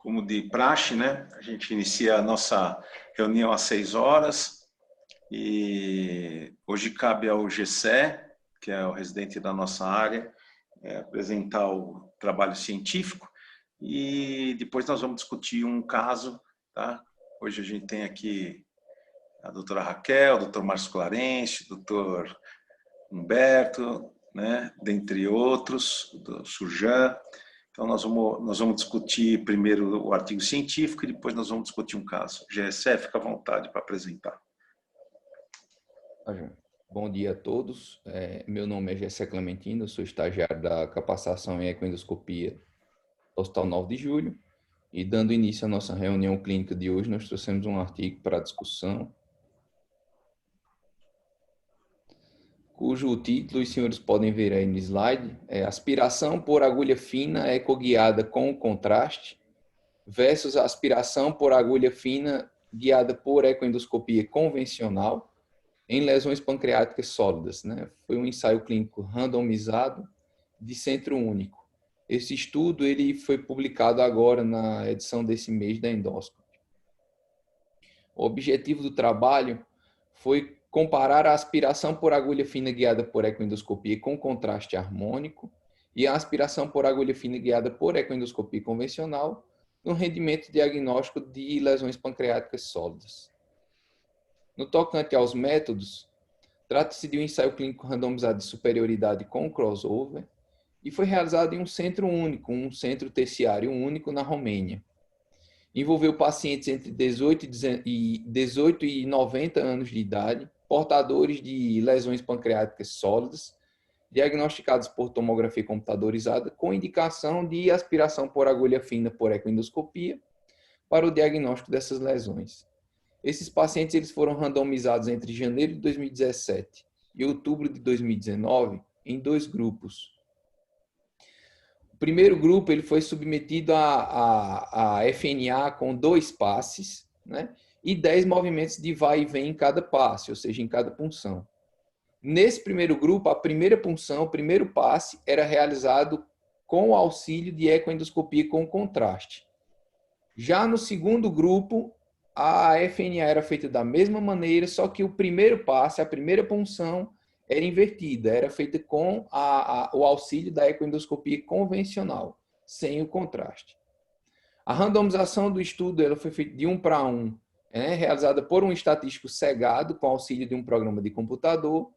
como de praxe, né? A gente inicia a nossa reunião às 6 horas e hoje cabe ao GCE, que é o residente da nossa área, apresentar o trabalho científico e depois nós vamos discutir um caso, tá? Hoje a gente tem aqui a doutora Raquel, o doutor Márcio Clarence, o doutor Humberto, né? Dentre outros, o Surjan. Então, nós vamos discutir primeiro o artigo científico e depois nós vamos discutir um caso. GSE, fica à vontade para apresentar. Bom dia a todos. Meu nome é Gessé Clementino, eu sou estagiário da capacitação em ecoendoscopia do Hospital 9 de Julho. E dando início à nossa reunião clínica de hoje, nós trouxemos um artigo para discussão, cujo título os senhores podem ver aí no slide, é Aspiração por agulha fina ecoguiada com contraste versus aspiração por agulha fina guiada por ecoendoscopia convencional em lesões pancreáticas sólidas, né? Foi um ensaio clínico randomizado de centro único. Esse estudo ele foi publicado agora na edição desse mês da Endoscopy. O objetivo do trabalho foi comparar a aspiração por agulha fina guiada por ecoendoscopia com contraste harmônico e a aspiração por agulha fina guiada por ecoendoscopia convencional no rendimento diagnóstico de lesões pancreáticas sólidas. No tocante aos métodos, trata-se de um ensaio clínico randomizado de superioridade com crossover e foi realizado em um centro único, um centro terciário único na Romênia. Envolveu pacientes entre 18 e 90 anos de idade, portadores de lesões pancreáticas sólidas, diagnosticados por tomografia computadorizada, com indicação de aspiração por agulha fina por ecoendoscopia para o diagnóstico dessas lesões. Esses pacientes eles foram randomizados entre janeiro de 2017 e outubro de 2019 em dois grupos. O primeiro grupo ele foi submetido a FNA com 2 passes, né, e 10 movimentos de vai e vem em cada passe, ou seja, em cada punção. Nesse primeiro grupo, a primeira punção, o primeiro passe, era realizado com o auxílio de ecoendoscopia com contraste. Já no segundo grupo, a FNA era feita da mesma maneira, só que o primeiro passe, a primeira punção, era invertida, era feita com o auxílio da ecoendoscopia convencional, sem o contraste. A randomização do estudo ela foi feita de 1 para 1, realizada por um estatístico cegado, com auxílio de um programa de computador,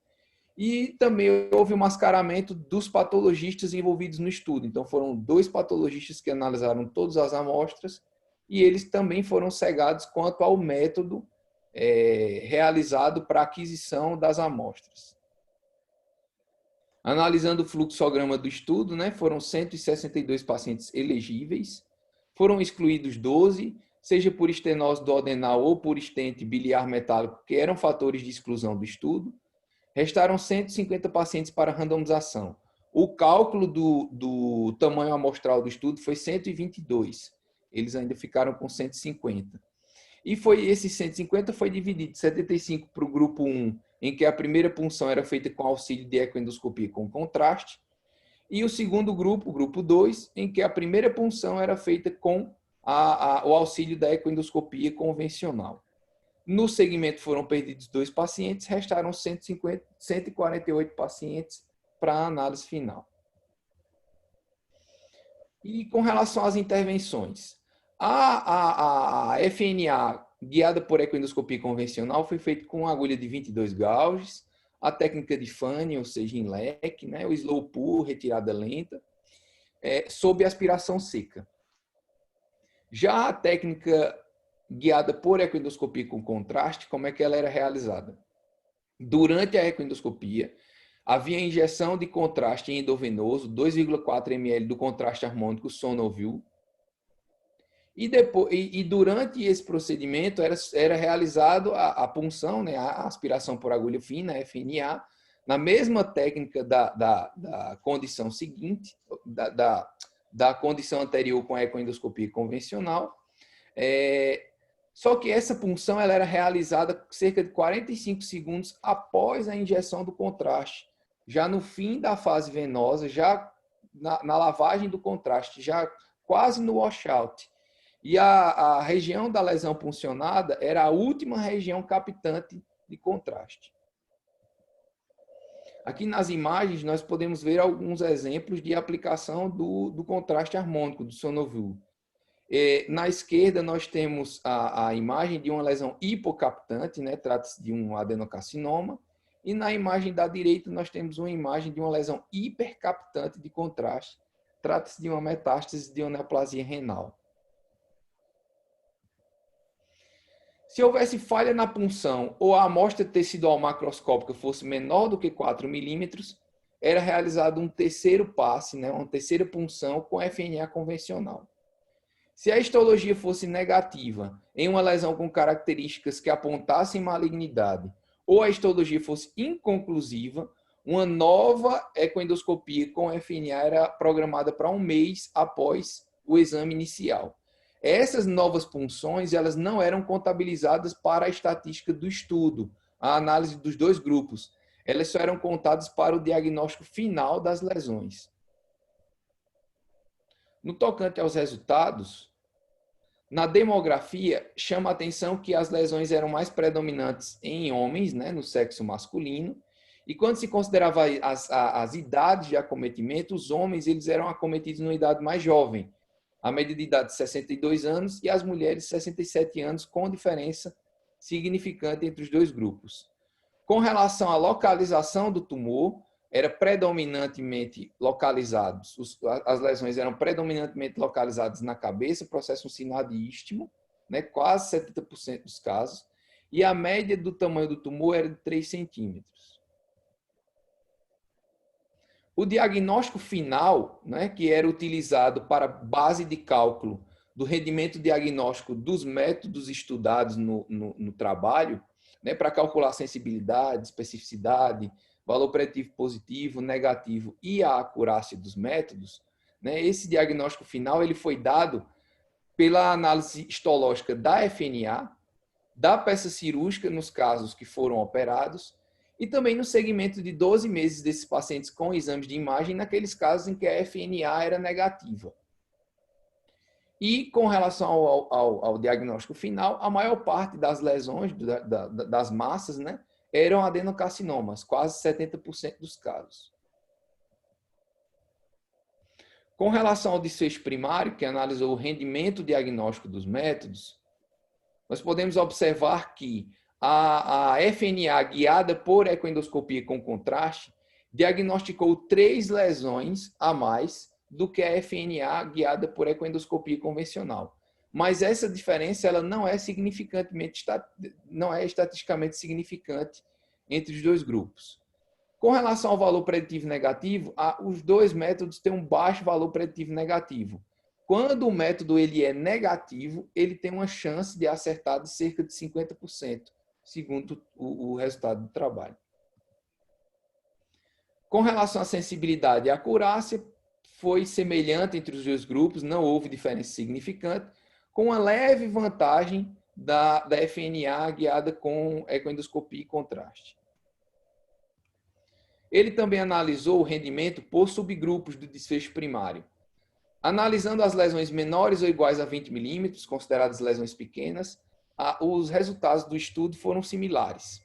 e também houve o mascaramento dos patologistas envolvidos no estudo. Então, foram 2 patologistas que analisaram todas as amostras, e eles também foram cegados quanto ao método realizado para a aquisição das amostras. Analisando o fluxograma do estudo, né, foram 162 pacientes elegíveis, foram excluídos 12, seja por estenose duodenal ou por estente biliar metálico, que eram fatores de exclusão do estudo. Restaram 150 pacientes para randomização. O cálculo do tamanho amostral do estudo foi 122. Eles ainda ficaram com 150. E esses 150 foi dividido 75 para o grupo 1, em que a primeira punção era feita com auxílio de ecoendoscopia com contraste, e o segundo grupo, o grupo 2, em que a primeira punção era feita com o auxílio da ecoendoscopia convencional. No segmento foram perdidos 2 pacientes, restaram 148 pacientes para a análise final. E com relação às intervenções, a FNA guiada por ecoendoscopia convencional foi feita com agulha de 22 gauges, a técnica de Fanny, ou seja, em leque, né, o slow pull, retirada lenta, sob aspiração seca. Já a técnica guiada por ecoendoscopia com contraste, como é que ela era realizada? Durante a ecoendoscopia, havia injeção de contraste endovenoso, 2,4 ml do contraste harmônico Sonovil, e durante esse procedimento era realizado a punção, né, a aspiração por agulha fina, a FNA, na mesma técnica da condição seguinte, da condição anterior com a ecoendoscopia convencional. Só que essa punção ela era realizada cerca de 45 segundos após a injeção do contraste, já no fim da fase venosa, já na lavagem do contraste, já quase no washout. E a região da lesão puncionada era a última região captante de contraste. Aqui nas imagens nós podemos ver alguns exemplos de aplicação do contraste harmônico, do Sonovul. Na esquerda nós temos a imagem de uma lesão hipocaptante, né? Trata-se de um adenocarcinoma. E na imagem da direita nós temos uma imagem de uma lesão hipercaptante de contraste. Trata-se de uma metástase de uma neoplasia renal. Se houvesse falha na punção ou a amostra tecidual macroscópica fosse menor do que 4 milímetros, era realizado um terceiro passe, né, uma terceira punção com FNA convencional. Se a histologia fosse negativa em uma lesão com características que apontassem malignidade ou a histologia fosse inconclusiva, uma nova ecoendoscopia com FNA era programada para um mês após o exame inicial. Essas novas punções elas não eram contabilizadas para a estatística do estudo, a análise dos dois grupos. Elas só eram contadas para o diagnóstico final das lesões. No tocante aos resultados, na demografia, chama a atenção que as lesões eram mais predominantes em homens, né, no sexo masculino, e quando se considerava as idades de acometimento, os homens eles eram acometidos numa idade mais jovem, a média de idade de 62 anos e as mulheres 67 anos, com diferença significante entre os dois grupos. Com relação à localização do tumor, era predominantemente localizados, as lesões eram predominantemente localizadas na cabeça, processo sinal de istmo, né, quase 70% dos casos, e a média do tamanho do tumor era de 3 centímetros. O diagnóstico final, né, que era utilizado para base de cálculo do rendimento diagnóstico dos métodos estudados no trabalho, né, para calcular sensibilidade, especificidade, valor preditivo positivo, negativo e a acurácia dos métodos, né, esse diagnóstico final ele foi dado pela análise histológica da FNA, da peça cirúrgica nos casos que foram operados, e também no segmento de 12 meses desses pacientes com exames de imagem, naqueles casos em que a FNA era negativa. E com relação ao diagnóstico final, a maior parte das lesões, das massas, né, eram adenocarcinomas, quase 70% dos casos. Com relação ao desfecho primário, que analisou o rendimento diagnóstico dos métodos, nós podemos observar que a FNA guiada por ecoendoscopia com contraste diagnosticou 3 lesões a mais do que a FNA guiada por ecoendoscopia convencional. Mas essa diferença ela não é estatisticamente significante entre os dois grupos. Com relação ao valor preditivo negativo, os dois métodos têm um baixo valor preditivo negativo. Quando o método ele é negativo, ele tem uma chance de acertar de cerca de 50%, segundo o resultado do trabalho. Com relação à sensibilidade e acurácia, foi semelhante entre os dois grupos, não houve diferença significante, com uma leve vantagem da FNA guiada com ecoendoscopia e contraste. Ele também analisou o rendimento por subgrupos do desfecho primário. Analisando as lesões menores ou iguais a 20 milímetros, consideradas lesões pequenas, os resultados do estudo foram similares.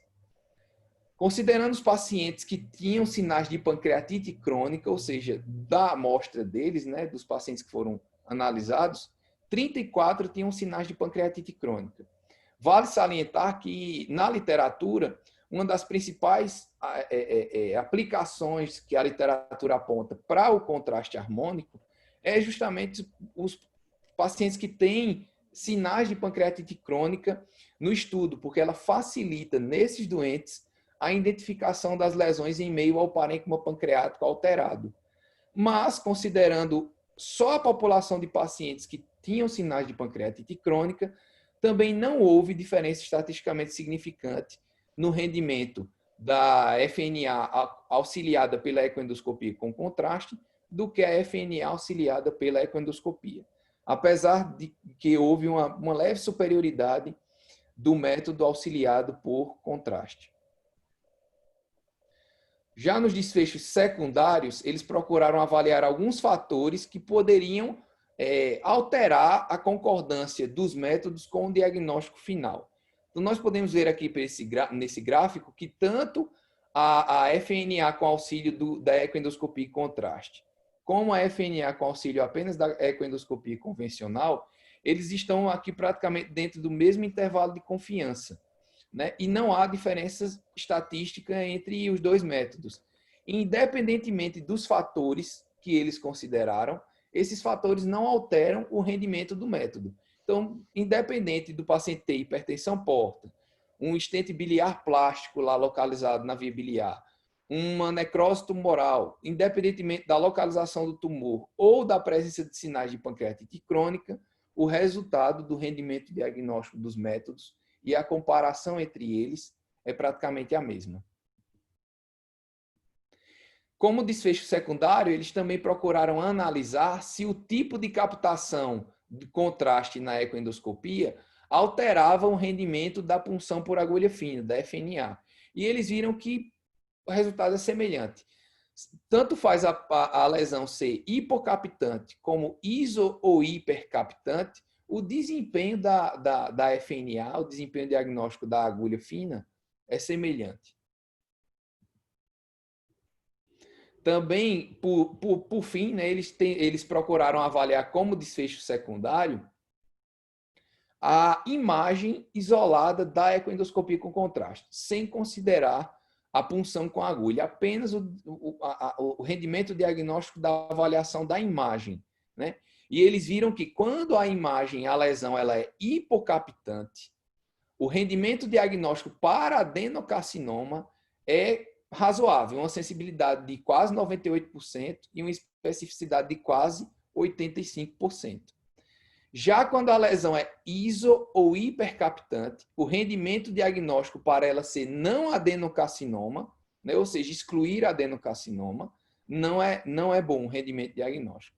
Considerando os pacientes que tinham sinais de pancreatite crônica, ou seja, da amostra deles, né, dos pacientes que foram analisados, 34 tinham sinais de pancreatite crônica. Vale salientar que, na literatura, uma das principais aplicações que a literatura aponta para o contraste harmônico é justamente os pacientes que têm sinais de pancreatite crônica no estudo, porque ela facilita, nesses doentes, a identificação das lesões em meio ao parênquima pancreático alterado. Mas, considerando só a população de pacientes que tinham sinais de pancreatite crônica, também não houve diferença estatisticamente significante no rendimento da FNA auxiliada pela ecoendoscopia com contraste do que a FNA auxiliada pela ecoendoscopia, apesar de que houve uma leve superioridade do método auxiliado por contraste. Já nos desfechos secundários, eles procuraram avaliar alguns fatores que poderiam alterar a concordância dos métodos com o diagnóstico final. Então, nós podemos ver aqui nesse gráfico que tanto a FNA com auxílio da ecoendoscopia e contraste, como a FNA com auxílio apenas da ecoendoscopia convencional, eles estão aqui praticamente dentro do mesmo intervalo de confiança, né? E não há diferença estatística entre os dois métodos. Independentemente dos fatores que eles consideraram, esses fatores não alteram o rendimento do método. Então, independente do paciente ter hipertensão porta, um estente biliar plástico lá localizado na via biliar, uma necrose tumoral, independentemente da localização do tumor ou da presença de sinais de pancreatite crônica, o resultado do rendimento diagnóstico dos métodos e a comparação entre eles é praticamente a mesma. Como desfecho secundário, eles também procuraram analisar se o tipo de captação de contraste na ecoendoscopia alterava o rendimento da punção por agulha fina, da FNA. E eles viram que o resultado é semelhante. Tanto faz a lesão ser hipocaptante como iso ou hipercaptante, o desempenho da FNA, o desempenho diagnóstico da agulha fina, é semelhante. Também, por fim, né, eles procuraram avaliar como desfecho secundário a imagem isolada da ecoendoscopia com contraste, sem considerar a punção com agulha, apenas o rendimento diagnóstico da avaliação da imagem, né? E eles viram que quando a imagem, a lesão, ela é hipocaptante, o rendimento diagnóstico para adenocarcinoma é razoável, uma sensibilidade de quase 98% e uma especificidade de quase 85%. Já quando a lesão é iso ou hipercaptante, o rendimento diagnóstico para ela ser não adenocarcinoma, né, ou seja, excluir adenocarcinoma, não é bom o rendimento diagnóstico.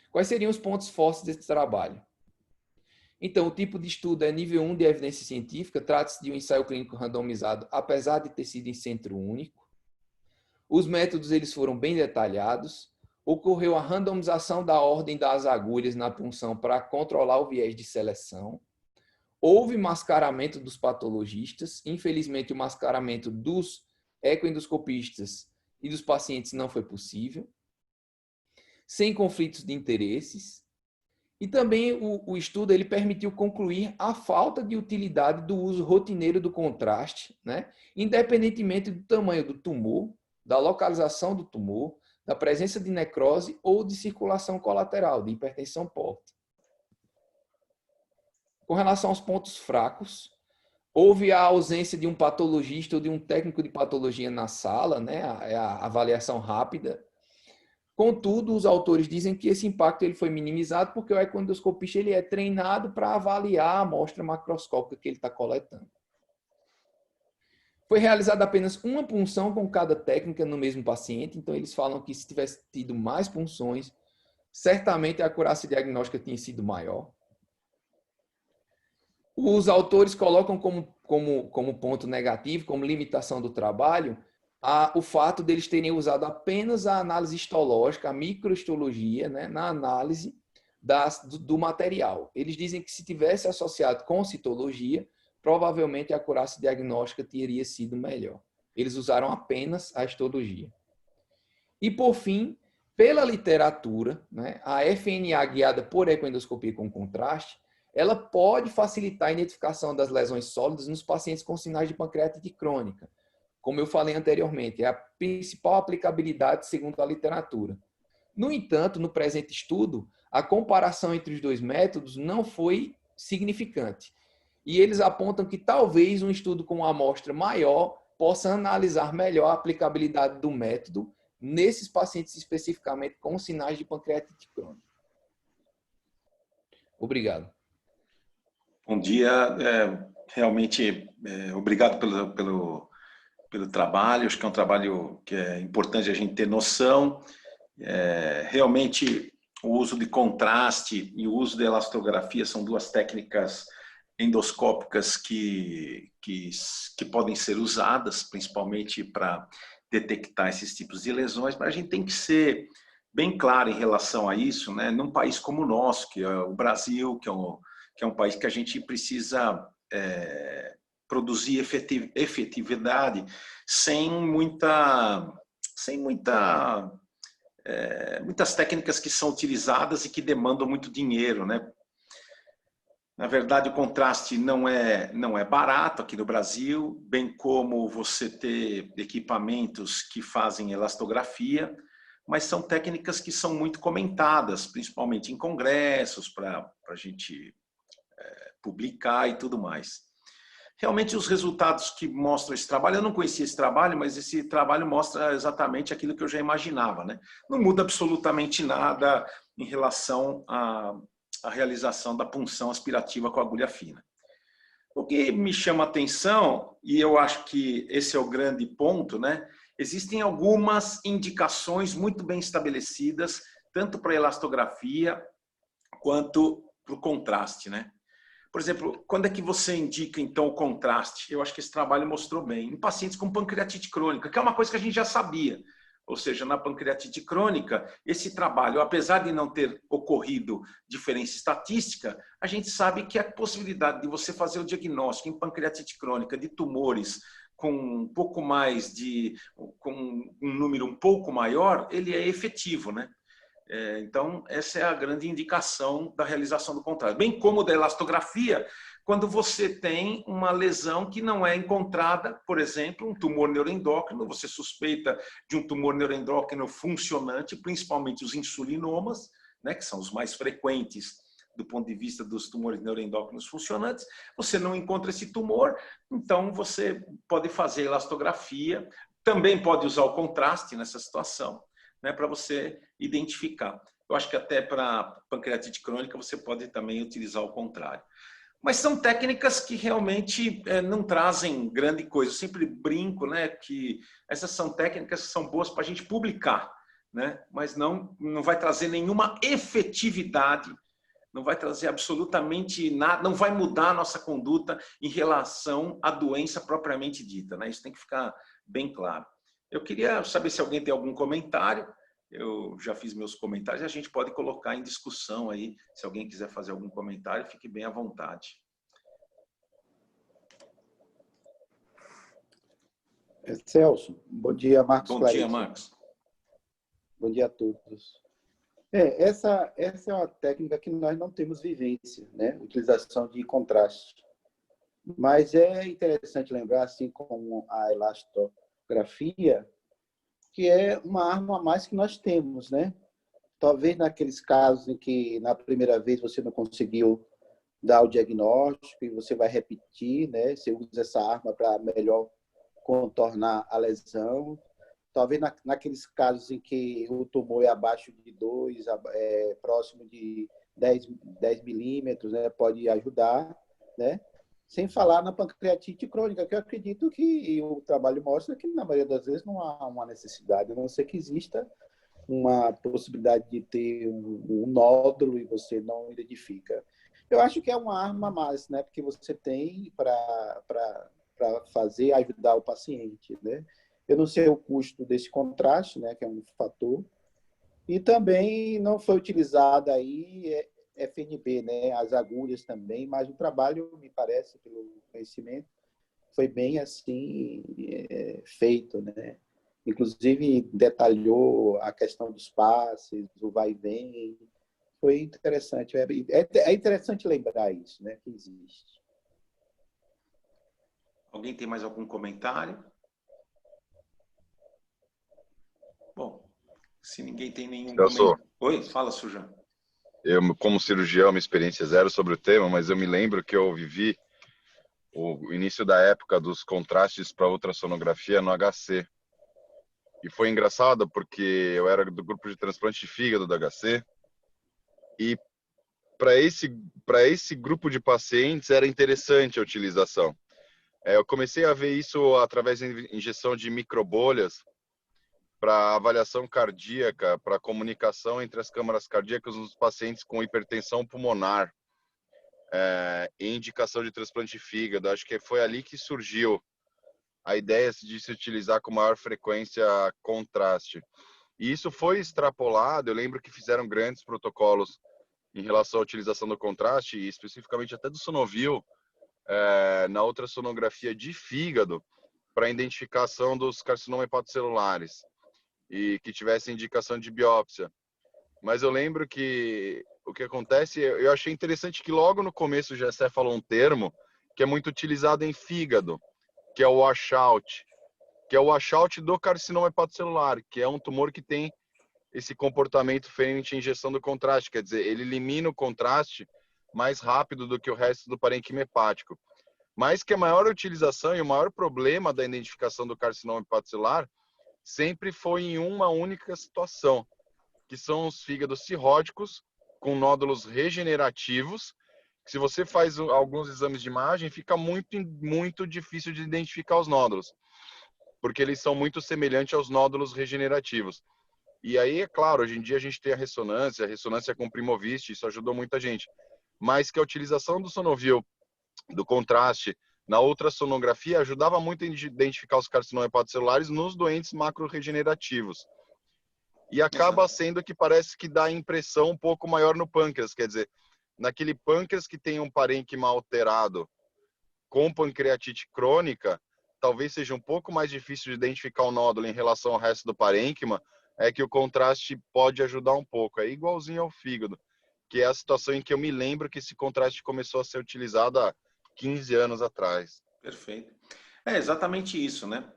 Quais seriam os pontos fortes desse trabalho? Então, o tipo de estudo é nível 1 de evidência científica, trata-se de um ensaio clínico randomizado, apesar de ter sido em centro único. Os métodos eles foram bem detalhados. Ocorreu a randomização da ordem das agulhas na punção para controlar o viés de seleção. Houve mascaramento dos patologistas. Infelizmente, o mascaramento dos ecoendoscopistas e dos pacientes não foi possível. Sem conflitos de interesses. E também o estudo ele permitiu concluir a falta de utilidade do uso rotineiro do contraste, né? Independentemente do tamanho do tumor, da localização do tumor, da presença de necrose ou de circulação colateral, de hipertensão porta. Com relação aos pontos fracos, houve a ausência de um patologista ou de um técnico de patologia na sala, né? A avaliação rápida. Contudo, os autores dizem que esse impacto ele foi minimizado porque o ecoendoscopista ele é treinado para avaliar a amostra macroscópica que ele está coletando. Foi realizada apenas uma punção com cada técnica no mesmo paciente, então eles falam que se tivesse tido mais punções, certamente a acurácia diagnóstica tinha sido maior. Os autores colocam como ponto negativo, como limitação do trabalho, o fato deles terem usado apenas a análise histológica, a microhistologia, né, na análise do material. Eles dizem que se tivesse associado com citologia, provavelmente a acurácia diagnóstica teria sido melhor. Eles usaram apenas a histologia. E, por fim, pela literatura, né, a FNA guiada por ecoendoscopia com contraste, ela pode facilitar a identificação das lesões sólidas nos pacientes com sinais de pancreatite crônica. Como eu falei anteriormente, é a principal aplicabilidade segundo a literatura. No entanto, no presente estudo, a comparação entre os dois métodos não foi significante. E eles apontam que talvez um estudo com uma amostra maior possa analisar melhor a aplicabilidade do método nesses pacientes especificamente com sinais de pancreatite crônica. Obrigado. Bom dia. Realmente, obrigado pelo trabalho. Acho que é um trabalho que é importante a gente ter noção. Realmente, o uso de contraste e o uso de elastografia são duas técnicas endoscópicas que podem ser usadas, principalmente para detectar esses tipos de lesões, mas a gente tem que ser bem clara em relação a isso, né? Num país como o nosso, que é o Brasil, que é um país que a gente precisa produzir efetividade sem muitas técnicas que são utilizadas e que demandam muito dinheiro, né? Na verdade, o contraste não é barato aqui no Brasil, bem como você ter equipamentos que fazem elastografia, mas são técnicas que são muito comentadas, principalmente em congressos, para a gente publicar e tudo mais. Realmente, os resultados que mostram esse trabalho, eu não conhecia esse trabalho, mas esse trabalho mostra exatamente aquilo que eu já imaginava, né? Não muda absolutamente nada em relação à realização da punção aspirativa com agulha fina. O que me chama a atenção, e eu acho que esse é o grande ponto, né? Existem algumas indicações muito bem estabelecidas, tanto para a elastografia quanto para o contraste, né? Por exemplo, quando é que você indica, então, o contraste? Eu acho que esse trabalho mostrou bem. Em pacientes com pancreatite crônica, que é uma coisa que a gente já sabia. Ou seja, na pancreatite crônica, esse trabalho, apesar de não ter ocorrido diferença estatística, a gente sabe que a possibilidade de você fazer o diagnóstico em pancreatite crônica de tumores com um pouco mais com um número um pouco maior, ele é efetivo, né? Então, essa é a grande indicação da realização do contraste. Bem como da elastografia, quando você tem uma lesão que não é encontrada, por exemplo, um tumor neuroendócrino, você suspeita de um tumor neuroendócrino funcionante, principalmente os insulinomas, né, que são os mais frequentes do ponto de vista dos tumores neuroendócrinos funcionantes, você não encontra esse tumor, então você pode fazer elastografia, também pode usar o contraste nessa situação, né, para você identificar. Eu acho que até para pancreatite crônica você pode também utilizar o contrário. Mas são técnicas que realmente não trazem grande coisa. Eu sempre brinco, né, que essas são técnicas que são boas para a gente publicar, né, mas não vai trazer nenhuma efetividade, não vai trazer absolutamente nada, não vai mudar a nossa conduta em relação à doença propriamente dita, né? Isso tem que ficar bem claro. Eu queria saber se alguém tem algum comentário. Eu já fiz meus comentários e a gente pode colocar em discussão aí. Se alguém quiser fazer algum comentário, fique bem à vontade. Celso, bom dia, Marcos Bom Clarice. dia, Marcos. Bom dia a todos. Essa é uma técnica que nós não temos vivência, né? Utilização de contraste. Mas é interessante lembrar, assim como a elastografia, que é uma arma a mais que nós temos, né? Talvez naqueles casos em que na primeira vez você não conseguiu dar o diagnóstico e você vai repetir, né? Você usa essa arma para melhor contornar a lesão. Talvez naqueles casos em que o tumor é abaixo de 2, próximo de 10 milímetros, né? Pode ajudar, né? Sem falar na pancreatite crônica, que eu acredito que o trabalho mostra que, na maioria das vezes, não há uma necessidade, a não ser que exista uma possibilidade de ter um nódulo e você não identifica. Eu acho que é uma arma a mais, né? Porque você tem para fazer, ajudar o paciente, né? Eu não sei o custo desse contraste, né? Que é um fator. E também não foi utilizada aí FNB, né? As agulhas também, mas o trabalho, me parece, pelo conhecimento, foi bem assim feito, né? Inclusive detalhou a questão dos passes, o vai e vem. Foi interessante. É interessante lembrar isso, né? Que existe. Alguém tem mais algum comentário? Bom, se ninguém tem nenhum comentário... Oi, fala, Sujan. Eu, como cirurgião, minha experiência é zero sobre o tema, mas eu me lembro que eu vivi o início da época dos contrastes para ultrassonografia no HC. E foi engraçado porque eu era do grupo de transplante de fígado do HC e para esse grupo de pacientes era interessante a utilização. Eu comecei a ver isso através da injeção de microbolhas para avaliação cardíaca, para comunicação entre as câmaras cardíacas nos pacientes com hipertensão pulmonar e indicação de transplante de fígado. Acho que foi ali que surgiu a ideia de se utilizar com maior frequência contraste. E isso foi extrapolado, eu lembro que fizeram grandes protocolos em relação à utilização do contraste, e especificamente até do Sonovil, na ultrassonografia de fígado, para identificação dos carcinomas hepatocelulares e que tivesse indicação de biópsia. Mas eu lembro que o que acontece, eu achei interessante que logo no começo o Gessé falou um termo que é muito utilizado em fígado, que é o washout, do carcinoma hepatocelular, que é um tumor que tem esse comportamento frente à injeção do contraste, quer dizer, ele elimina o contraste mais rápido do que o resto do parênquima hepático. Mas que a maior utilização e o maior problema da identificação do carcinoma hepatocelular sempre foi em uma única situação, que são os fígados cirróticos com nódulos regenerativos. Se você faz alguns exames de imagem, fica muito difícil de identificar os nódulos, porque eles são muito semelhantes aos nódulos regenerativos. E aí, é claro, hoje em dia a gente tem a ressonância com Primovist, isso ajudou muita gente. Mas que a utilização do Sonovil, do contraste, na ultrassonografia, ajudava muito a identificar os carcinomas hepatocelulares nos doentes macro-regenerativos. E acaba sendo que parece que dá impressão um pouco maior no pâncreas, quer dizer, naquele pâncreas que tem um parênquima alterado com pancreatite crônica, talvez seja um pouco mais difícil de identificar o nódulo em relação ao resto do parênquima, é que o contraste pode ajudar um pouco. É igualzinho ao fígado, que é a situação em que eu me lembro que esse contraste começou a ser utilizado há 15 anos atrás. Perfeito. É exatamente isso, né?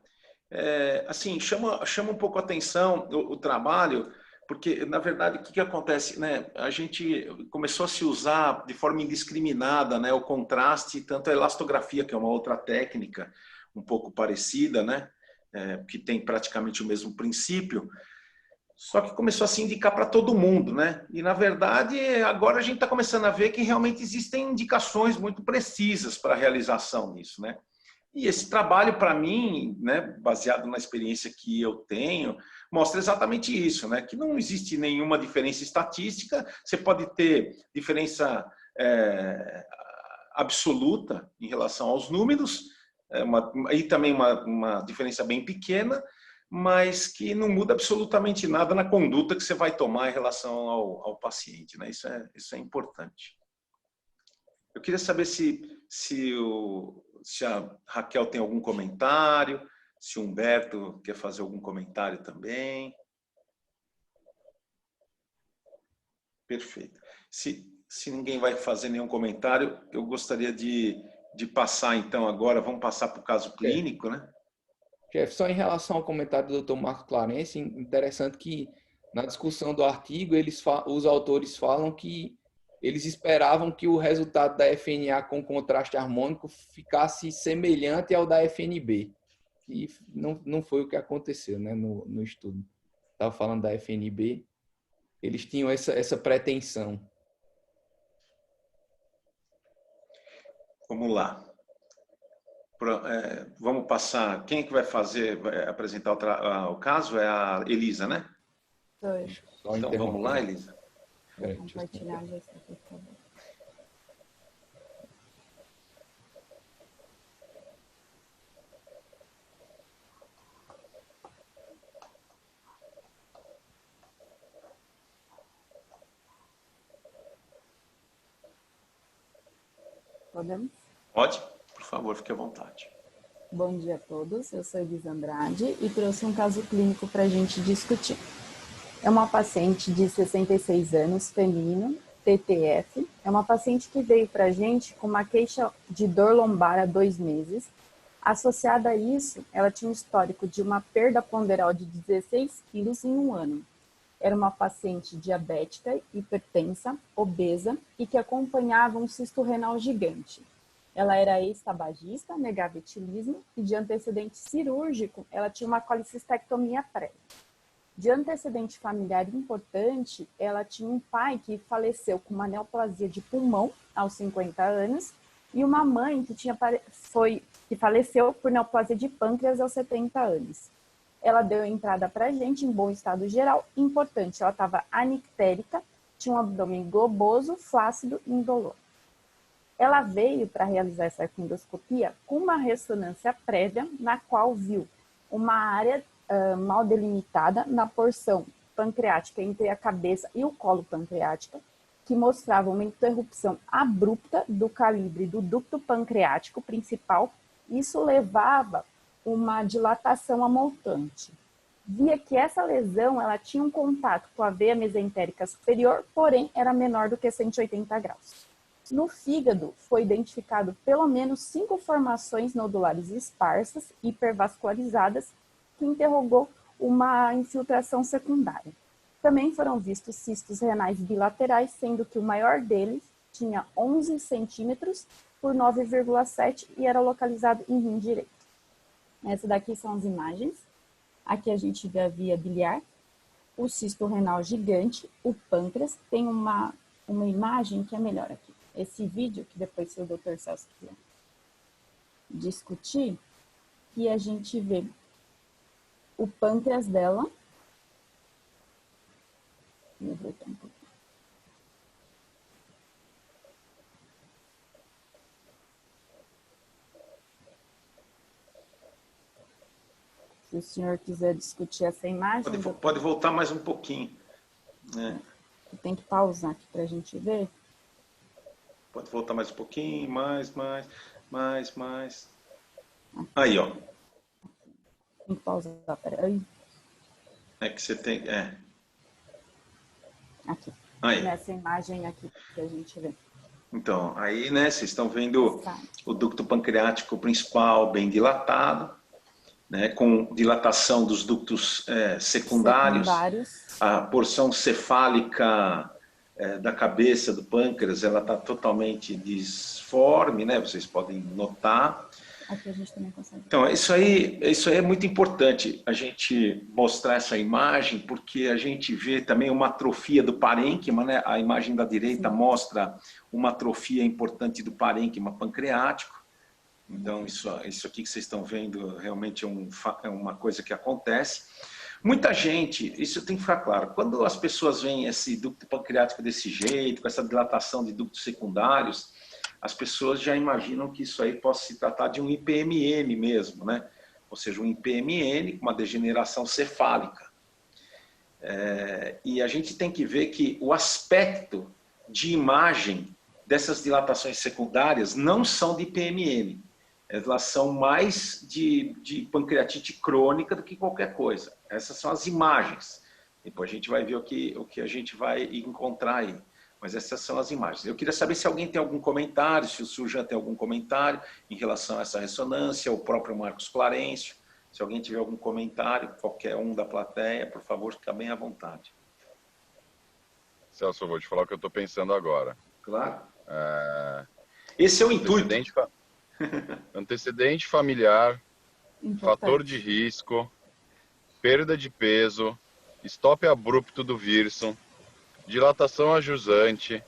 Assim, chama um pouco a atenção o trabalho, porque, na verdade, o que acontece, né? A gente começou a se usar de forma indiscriminada, né? O contraste, tanto a elastografia, que é uma outra técnica um pouco parecida, né? Que tem praticamente o mesmo princípio, só que começou a se indicar para todo mundo, né? E, na verdade, agora a gente está começando a ver que realmente existem indicações muito precisas para a realização disso, né? E esse trabalho, para mim, né, baseado na experiência que eu tenho, mostra exatamente isso, né? Que não existe nenhuma diferença estatística, você pode ter diferença absoluta em relação aos números, e também uma diferença bem pequena, mas que não muda absolutamente nada na conduta que você vai tomar em relação ao paciente, né? Isso é importante. Eu queria saber se a Raquel tem algum comentário, se o Humberto quer fazer algum comentário também. Perfeito. Se ninguém vai fazer nenhum comentário, eu gostaria de passar, então, agora, vamos passar para o caso clínico, né? Chefe, só em relação ao comentário do Dr. Marco Clarence, interessante que na discussão do artigo, os autores falam que eles esperavam que o resultado da FNA com contraste harmônico ficasse semelhante ao da FNB. E não foi o que aconteceu, né, no estudo. Estava falando da FNB, eles tinham essa pretensão. Vamos lá. Vamos passar. Quem é que vai apresentar o caso? É a Elisa, né? Então vamos lá, Elisa. Vou compartilhar já, por favor. Podemos? Pode? Por favor, fique à vontade. Bom dia a todos, eu sou Elisa Andrade e trouxe um caso clínico para a gente discutir. É uma paciente de 66 anos, feminino, TTF. É uma paciente que veio para a gente com uma queixa de dor lombar há 2 meses. Associada a isso, ela tinha um histórico de uma perda ponderal de 16 quilos em 1 ano. Era uma paciente diabética, hipertensa, obesa e que acompanhava um cisto renal gigante. Ela era ex-tabagista, negava etilismo e de antecedente cirúrgico, ela tinha uma colicistectomia prévia. De antecedente familiar importante, ela tinha um pai que faleceu com uma neoplasia de pulmão aos 50 anos e uma mãe que faleceu por neoplasia de pâncreas aos 70 anos. Ela deu entrada para a gente em bom estado geral. Importante, ela estava anictérica, tinha um abdômen globoso, flácido e indolor. Ela veio para realizar essa endoscopia com uma ressonância prévia, na qual viu uma área mal delimitada na porção pancreática entre a cabeça e o colo pancreático, que mostrava uma interrupção abrupta do calibre do ducto pancreático principal. Isso levava uma dilatação amoltante. Via que essa lesão ela tinha um contato com a veia mesentérica superior, porém era menor do que 180 graus. No fígado, foi identificado pelo menos 5 formações nodulares esparsas, hipervascularizadas, que interrogou uma infiltração secundária. Também foram vistos cistos renais bilaterais, sendo que o maior deles tinha 11 centímetros por 9,7 e era localizado em rim direito. Essas daqui são as imagens. Aqui a gente vê a via biliar, o cisto renal gigante, o pâncreas. Tem uma imagem que é melhor aqui. Esse vídeo, que depois se o Dr. Celso quiser discutir, que a gente vê o pâncreas dela. Vou voltar um pouquinho. Se o senhor quiser discutir essa imagem... Pode voltar mais um pouquinho. Né? Tem que pausar aqui para a gente ver. Pode voltar mais um pouquinho, mais. Aí, ó. Tem que pausar, peraí. É que você tem... Aqui. Aí. Nessa imagem aqui que a gente vê. Então, aí, né, vocês estão vendo o ducto pancreático principal bem dilatado, né, com dilatação dos ductos secundários. A porção cefálica da cabeça do pâncreas, ela está totalmente disforme, né, vocês podem notar. Aqui a gente também consegue. Então, isso aí é muito importante, a gente mostrar essa imagem, porque a gente vê também uma atrofia do parênquima, né? A imagem da direita mostra uma atrofia importante do parênquima pancreático. Então, isso aqui que vocês estão vendo realmente é uma coisa que acontece. Muita gente, isso tem que ficar claro, quando as pessoas veem esse ducto pancreático desse jeito, com essa dilatação de ductos secundários, as pessoas já imaginam que isso aí possa se tratar de um IPMN mesmo, né? Ou seja, um IPMN com uma degeneração cefálica. E a gente tem que ver que o aspecto de imagem dessas dilatações secundárias não são de IPMN. Elas são mais de pancreatite crônica do que qualquer coisa. Essas são as imagens. Depois a gente vai ver o que a gente vai encontrar aí. Mas essas são as imagens. Eu queria saber se alguém tem algum comentário, se o Surjan tem algum comentário em relação a essa ressonância, o próprio Marcos Clarencio. Se alguém tiver algum comentário, qualquer um da plateia, por favor, fica bem à vontade. Celso, eu vou te falar o que eu estou pensando agora. Claro. Esse é o intuito. Antecedente familiar, fator de risco, perda de peso, stop abrupto do Wirsum, dilatação ajusante.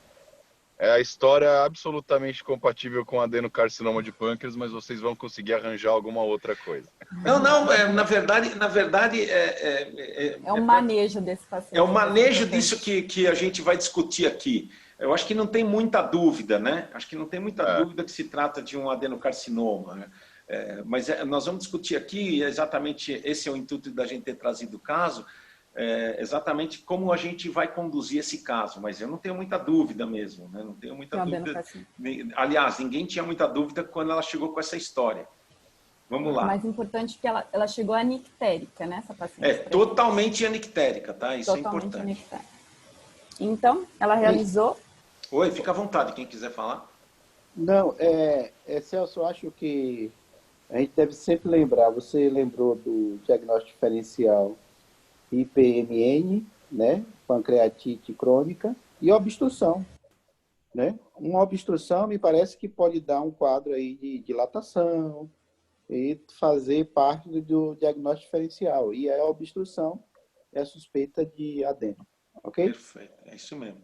É a história absolutamente compatível com adenocarcinoma de pâncreas, mas vocês vão conseguir arranjar alguma outra coisa. Não, na verdade é o manejo desse paciente. É o manejo disso que a gente vai discutir aqui. Eu acho que não tem muita dúvida, né? Acho que não tem muita dúvida que se trata de um adenocarcinoma, né? Mas nós vamos discutir aqui, exatamente esse é o intuito da gente ter trazido o caso, exatamente como a gente vai conduzir esse caso, mas eu não tenho muita dúvida mesmo, né? Não tenho muita dúvida. Aliás, ninguém tinha muita dúvida quando ela chegou com essa história. Vamos lá. O mais importante é que ela chegou anictérica, né, essa paciente? Totalmente anictérica, tá? Isso totalmente é importante. Anictérica. Então, ela realizou... Oi, fica à vontade, quem quiser falar. Não, Celso, eu acho que a gente deve sempre lembrar, você lembrou do diagnóstico diferencial IPMN, né, pancreatite crônica, e obstrução, né? Uma obstrução me parece que pode dar um quadro aí de dilatação e fazer parte do diagnóstico diferencial. E a obstrução é suspeita de adeno, ok? Perfeito, é isso mesmo.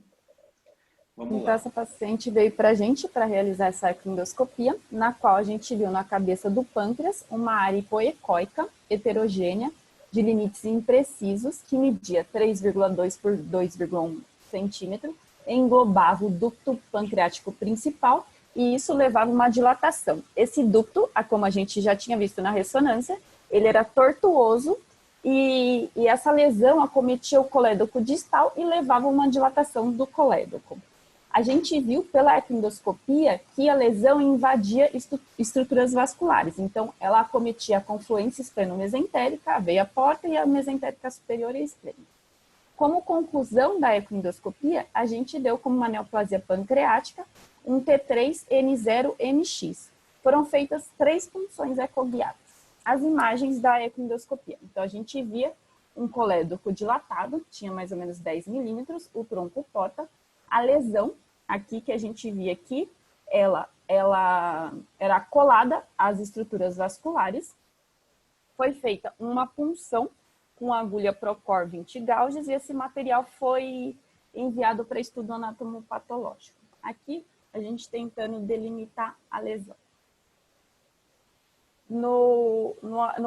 Vamos então, lá. essa paciente veio para a gente para realizar essa ecoendoscopia, na qual a gente viu na cabeça do pâncreas uma área hipoecóica heterogênea de limites imprecisos, que media 3,2 por 2,1 centímetro, englobava o ducto pancreático principal e isso levava uma dilatação. Esse ducto, como a gente já tinha visto na ressonância, ele era tortuoso e essa lesão acometia o colédoco distal e levava a uma dilatação do colédoco. A gente viu pela ecoendoscopia que a lesão invadia estruturas vasculares, então ela acometia a confluência espleno-mesentérica, a veia porta e a mesentérica superior e externa. Como conclusão da ecoendoscopia, a gente deu como uma neoplasia pancreática um T3N0MX. Foram feitas 3 punções ecoguiadas. As imagens da ecoendoscopia. Então, a gente via um colédoco dilatado, tinha mais ou menos 10 milímetros, o tronco porta. A lesão, aqui que a gente via aqui, ela era colada às estruturas vasculares. Foi feita uma punção com agulha Procor 20 gauges e esse material foi enviado para estudo anatomopatológico. Aqui, a gente tentando delimitar a lesão. No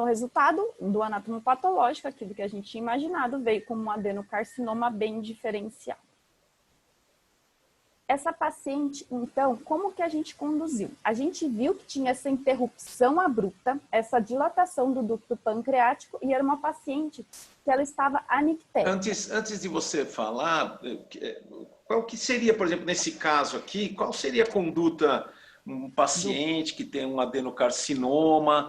resultado do anatomopatológico, aquilo que a gente tinha imaginado, veio como um adenocarcinoma bem diferenciado. Essa paciente, então, como que a gente conduziu? A gente viu que tinha essa interrupção abrupta, essa dilatação do ducto pancreático, e era uma paciente que ela estava anictética. Antes de você falar, qual que seria, por exemplo, nesse caso aqui, qual seria a conduta um paciente que tem um adenocarcinoma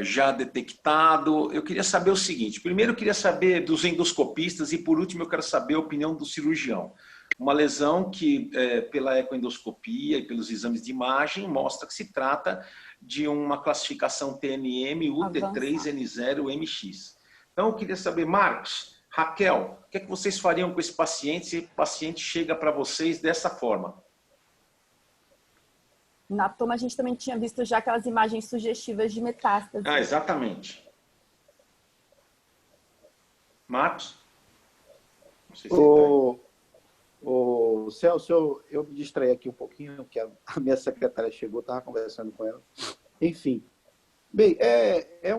já detectado? Eu queria saber o seguinte, primeiro eu queria saber dos endoscopistas e por último eu quero saber a opinião do cirurgião. Uma lesão que, pela ecoendoscopia e pelos exames de imagem, mostra que se trata de uma classificação TNM UT3N0MX. Então, eu queria saber, Marcos, Raquel, o que é que vocês fariam com esse paciente se o paciente chega para vocês dessa forma? Na toma, a gente também tinha visto já aquelas imagens sugestivas de metástase. Ah, exatamente. Marcos? Não sei se O Celso, eu me distraí aqui um pouquinho, que a minha secretária chegou, estava conversando com ela. Enfim, bem, é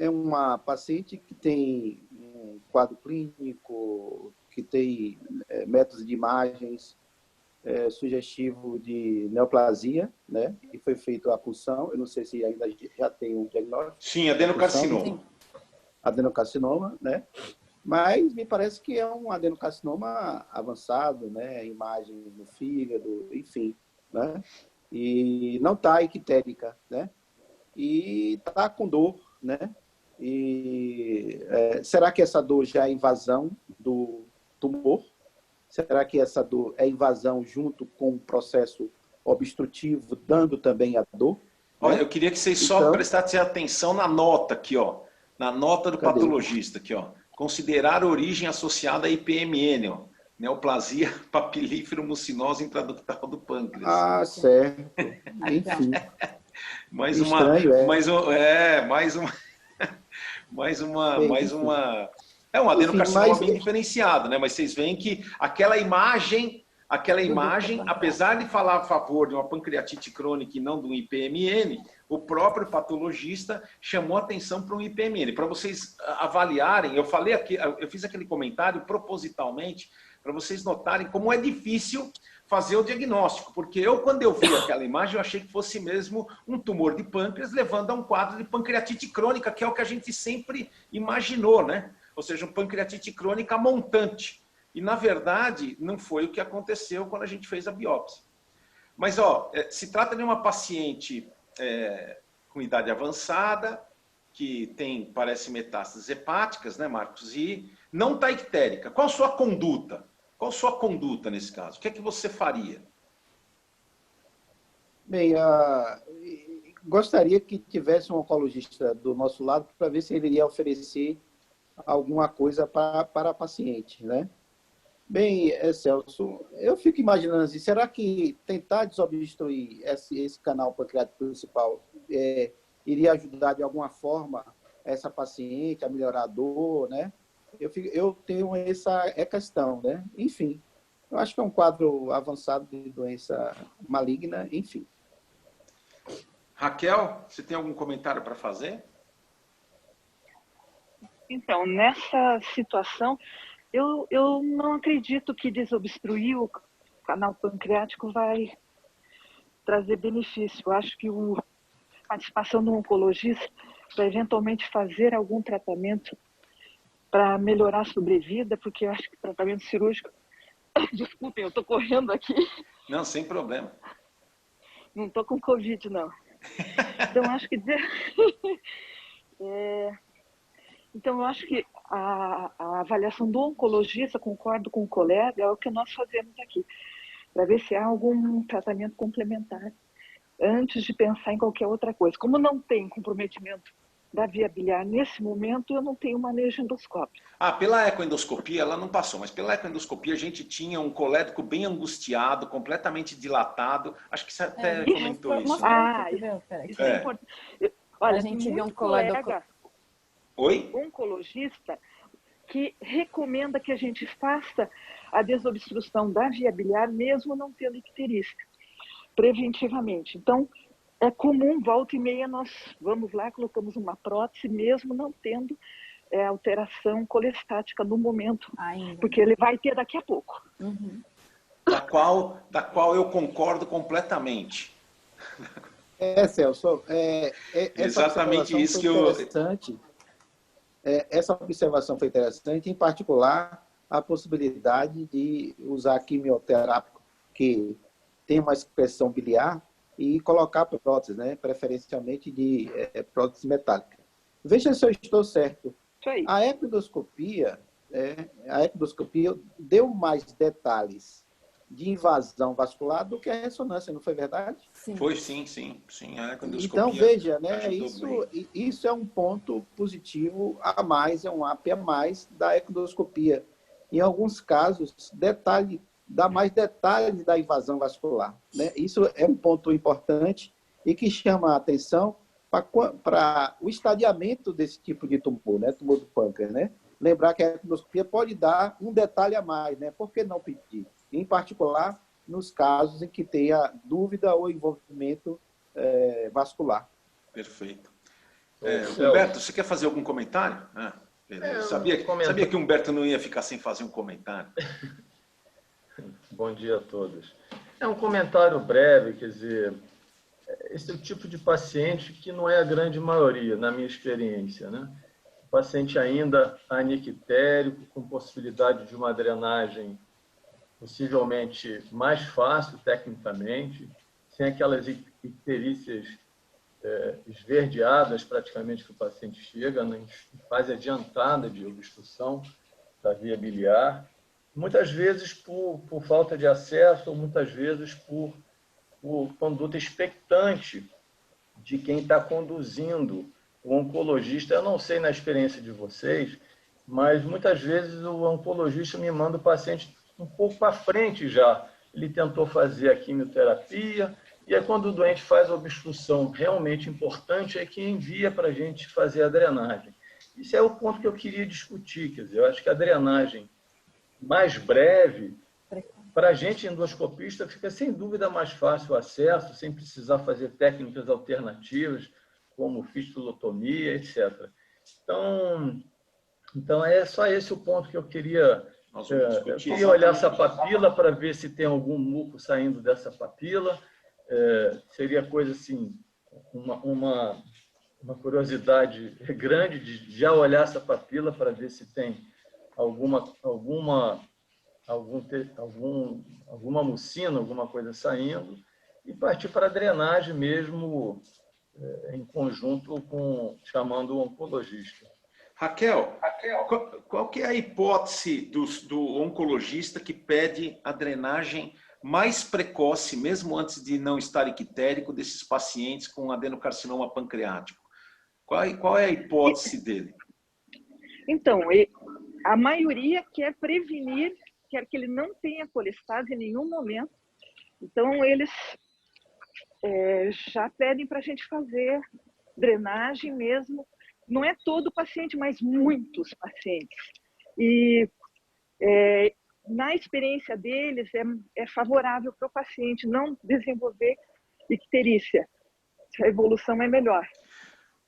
uma paciente que tem um quadro clínico, que tem métodos de imagens sugestivo de neoplasia, né? E foi feita a punção, eu não sei se ainda já tem um diagnóstico. Sim, adenocarcinoma. Adenocarcinoma, né? Mas me parece que é um adenocarcinoma avançado, né? Imagem no fígado, enfim, né? E não está ictérica, né? E está com dor, né? E será que essa dor já é invasão do tumor? Será que essa dor é invasão junto com o processo obstrutivo, dando também a dor? Olha, né? eu queria que vocês só prestassem atenção na nota aqui, ó. Na nota do patologista aqui, ó. Considerar origem associada a IPMN, ó. Neoplasia papilífero-mucinosa intraductal do pâncreas. Ah, certo. Enfim. mais Estranho, uma... É um adenocarcinoma bem diferenciado, né? Mas vocês veem que aquela imagem, apesar de falar a favor de uma pancreatite crônica e não de um IPMN, o próprio patologista chamou atenção para um IPMN. Para vocês avaliarem, eu falei aqui, eu fiz aquele comentário propositalmente para vocês notarem como é difícil fazer o diagnóstico, porque quando eu vi aquela imagem, eu achei que fosse mesmo um tumor de pâncreas levando a um quadro de pancreatite crônica, que é o que a gente sempre imaginou, né? Ou seja, uma pancreatite crônica montante. E, na verdade, não foi o que aconteceu quando a gente fez a biópsia. Mas, se trata de uma paciente com idade avançada, que parece metástases hepáticas, né, Marcos? E não está ictérica. Qual a sua conduta? Qual a sua conduta nesse caso? O que é que você faria? Bem, gostaria que tivesse um oncologista do nosso lado para ver se ele iria oferecer alguma coisa para a paciente, né? Bem, Celso, eu fico imaginando assim, será que tentar desobstruir esse canal pancreático principal iria ajudar de alguma forma essa paciente a melhorar a dor, né? Eu tenho essa questão, né? Enfim, eu acho que é um quadro avançado de doença maligna, enfim. Raquel, você tem algum comentário para fazer? Então, nessa situação, eu não acredito que desobstruir o canal pancreático vai trazer benefício. Eu acho que a participação do oncologista para eventualmente fazer algum tratamento para melhorar a sobrevida, porque eu acho que tratamento cirúrgico... Desculpem, eu estou correndo aqui. Não, sem problema. Não estou com Covid, não. Então, acho que... Então, eu acho que a avaliação do oncologista, concordo com o colega, é o que nós fazemos aqui, para ver se há algum tratamento complementar antes de pensar em qualquer outra coisa. Como não tem comprometimento da via biliar nesse momento, eu não tenho manejo endoscópico. Pela ecoendoscopia ela não passou, mas pela ecoendoscopia a gente tinha um colédoco bem angustiado, completamente dilatado. Acho que você até comentou isso. Isso é importante. Olha, a gente viu um colega Oi? oncologista que recomenda que a gente faça a desobstrução da via biliar, mesmo não tendo icterícia, preventivamente. Então, é comum, volta e meia, nós vamos lá, colocamos uma prótese, mesmo não tendo alteração colestática no momento, porque ele vai ter daqui a pouco. Uhum. Da qual eu concordo completamente. Celso, exatamente isso que eu... Essa observação foi interessante, em particular, a possibilidade de usar quimioterápico que tem uma expressão biliar e colocar prótese, né? Preferencialmente de prótese metálica. Veja se eu estou certo. A ecoendoscopia deu mais detalhes de invasão vascular do que a ressonância, não foi verdade? Sim. Foi sim. A ecoendoscopia então, veja, né, isso é um ponto positivo a mais, é um AP a mais da ecoendoscopia. Em alguns casos, dá mais detalhes da invasão vascular, né? Isso é um ponto importante e que chama a atenção para o estadiamento desse tipo de tumor, né? Tumor do pâncreas, né? Lembrar que a ecoendoscopia pode dar um detalhe a mais, né? Por que não pedir? Em particular, nos casos em que tenha dúvida ou envolvimento vascular. Perfeito. Humberto, você quer fazer algum comentário? Sabia que o Humberto não ia ficar sem fazer um comentário. Bom dia a todos. É um comentário breve, quer dizer, esse é o tipo de paciente que não é a grande maioria, na minha experiência, né? O paciente ainda anictérico, com possibilidade de uma drenagem possivelmente mais fácil tecnicamente, sem aquelas icterícias esverdeadas praticamente que o paciente chega, em fase adiantada de obstrução da via biliar, muitas vezes por falta de acesso, ou muitas vezes por conduta expectante de quem está conduzindo o oncologista. Eu não sei na experiência de vocês, mas muitas vezes o oncologista me manda o paciente um pouco para frente já. Ele tentou fazer a quimioterapia, e aí quando o doente faz a obstrução realmente importante, é que envia para a gente fazer a drenagem. Isso é o ponto que eu queria discutir, quer dizer, eu acho que a drenagem mais breve, para a gente endoscopista, fica sem dúvida mais fácil o acesso, sem precisar fazer técnicas alternativas, como fistulotomia, etc. Então é só esse o ponto que eu queria... Eu queria olhar essa papila para ver se tem algum muco saindo dessa papila. Seria coisa assim, uma curiosidade grande de já olhar essa papila para ver se tem alguma mucina, alguma coisa saindo, e partir para a drenagem mesmo, em conjunto chamando o oncologista. Raquel, qual que é a hipótese do oncologista que pede a drenagem mais precoce, mesmo antes de não estar ictérico, desses pacientes com adenocarcinoma pancreático? Qual é a hipótese dele? Então, a maioria quer prevenir, quer que ele não tenha colestase em nenhum momento. Então, eles já pedem para a gente fazer drenagem mesmo. Não é todo paciente, mas muitos pacientes. E na experiência deles, é favorável para o paciente não desenvolver icterícia. A evolução é melhor.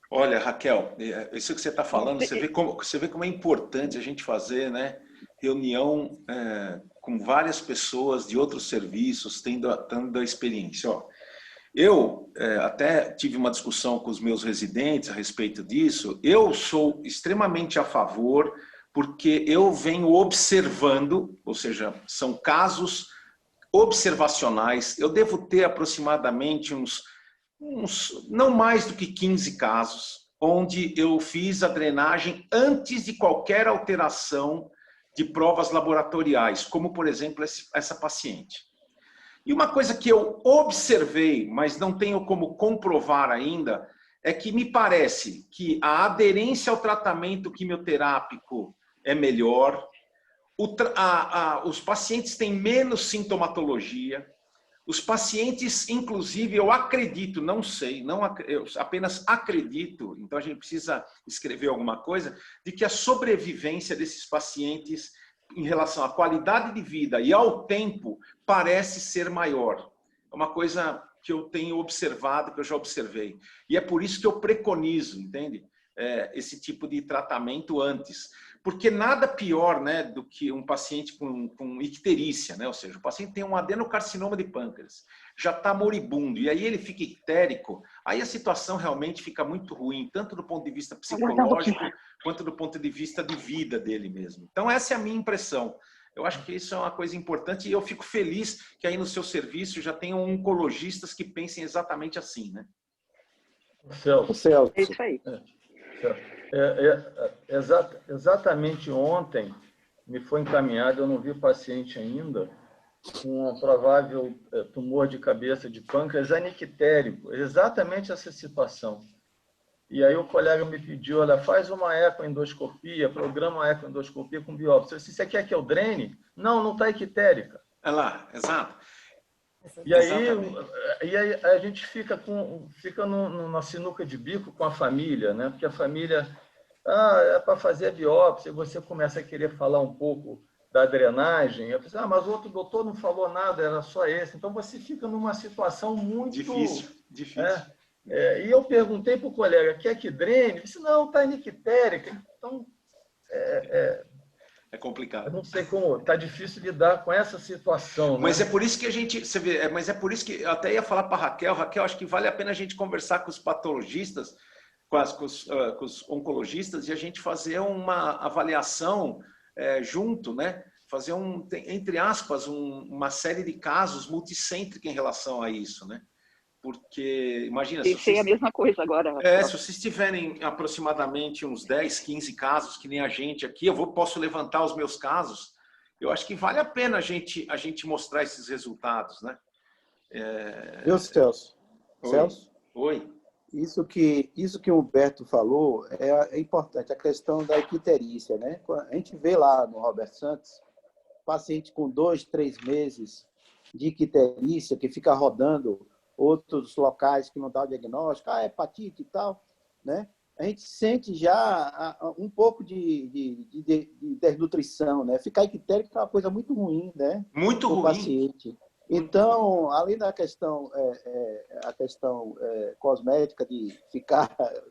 Olha, Raquel, isso que você está falando, você vê como é importante a gente fazer, né, reunião com várias pessoas de outros serviços, tendo a experiência. Eu até tive uma discussão com os meus residentes a respeito disso. Eu sou extremamente a favor porque eu venho observando, ou seja, são casos observacionais. Eu devo ter aproximadamente uns não mais do que 15 casos, onde eu fiz a drenagem antes de qualquer alteração de provas laboratoriais, como, por exemplo, essa paciente. E uma coisa que eu observei, mas não tenho como comprovar ainda, é que me parece que a aderência ao tratamento quimioterápico é melhor, os pacientes têm menos sintomatologia, os pacientes, inclusive, eu acredito, não sei, eu apenas acredito, então a gente precisa escrever alguma coisa, de que a sobrevivência desses pacientes em relação à qualidade de vida e ao tempo parece ser maior. É uma coisa que eu tenho observado, que eu já observei. E é por isso que eu preconizo, entende? Esse tipo de tratamento antes. Porque nada pior, né, do que um paciente com icterícia, né? Ou seja, o paciente tem um adenocarcinoma de pâncreas, já está moribundo, e aí ele fica ictérico, aí a situação realmente fica muito ruim, tanto do ponto de vista psicológico, quanto do ponto de vista de vida dele mesmo. Então, essa é a minha impressão. Eu acho que isso é uma coisa importante e eu fico feliz que aí no seu serviço já tenham oncologistas que pensem exatamente assim, né? Celso. É isso aí. Exatamente ontem me foi encaminhado, eu não vi o paciente ainda, com um provável tumor de cabeça de pâncreas anictérico, exatamente essa situação. E aí o colega me pediu, olha, faz uma ecoendoscopia, programa uma ecoendoscopia com biópsia. Eu disse, você quer que eu drene? Não, não está ictérica. É lá, exato. E aí a gente fica na sinuca de bico com a família, né? Porque a família, é para fazer a biópsia, você começa a querer falar um pouco da drenagem. Eu pensei, mas o outro doutor não falou nada, era só esse. Então você fica numa situação muito difícil. E eu perguntei para o colega, quer que drene? Ele disse, não, está anictérica. Então, é complicado. Eu não sei como, está difícil lidar com essa situação. Mas né? é por isso que a gente, você vê, mas é por isso que eu até ia falar para Raquel, acho que vale a pena a gente conversar com os patologistas, com os oncologistas, e a gente fazer uma avaliação junto, né? Fazer entre aspas, uma série de casos multicêntrica em relação a isso, né? Porque, imagina... Pensei a mesma coisa agora. Se vocês tiverem aproximadamente uns 10, 15 casos, que nem a gente aqui, posso levantar os meus casos, eu acho que vale a pena a gente mostrar esses resultados, né? Viu, Celso? Oi. Celso? Oi. Isso que o Humberto falou é importante, a questão da icterícia, né? A gente vê lá no Roberto Santos, paciente com 2, 3 meses de icterícia, que fica rodando outros locais que não dá o diagnóstico, hepatite e tal, né? A gente sente já um pouco de desnutrição, né? Ficar ictérico é uma coisa muito ruim, né? Muito ruim. Paciente. Então, além da questão, a questão cosmética de ficar,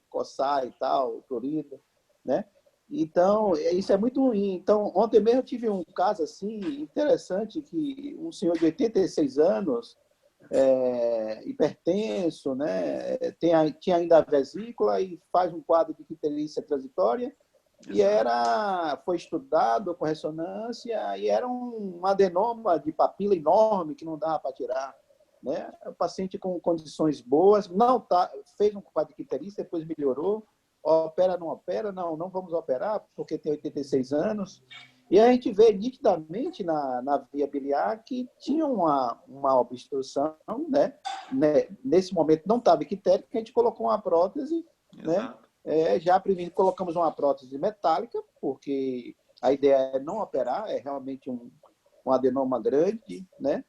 coçar e tal, prurido, né? Então, isso é muito ruim. Então, ontem mesmo eu tive um caso assim interessante que um senhor de 86 anos, hipertenso, né? Tinha ainda a vesícula e faz um quadro de icterícia transitória. E foi estudado com ressonância e era um adenoma de papila enorme que não dava para tirar, né? O paciente com condições boas, fez um quadro de icterícia, depois melhorou, opera, não vamos operar porque tem 86 anos. E a gente vê nitidamente na via biliar que tinha uma obstrução, né? Nesse momento não estava ictérico, a gente colocou uma prótese, né? Já primeiro colocamos uma prótese metálica, porque a ideia é não operar, é realmente um adenoma grande, né?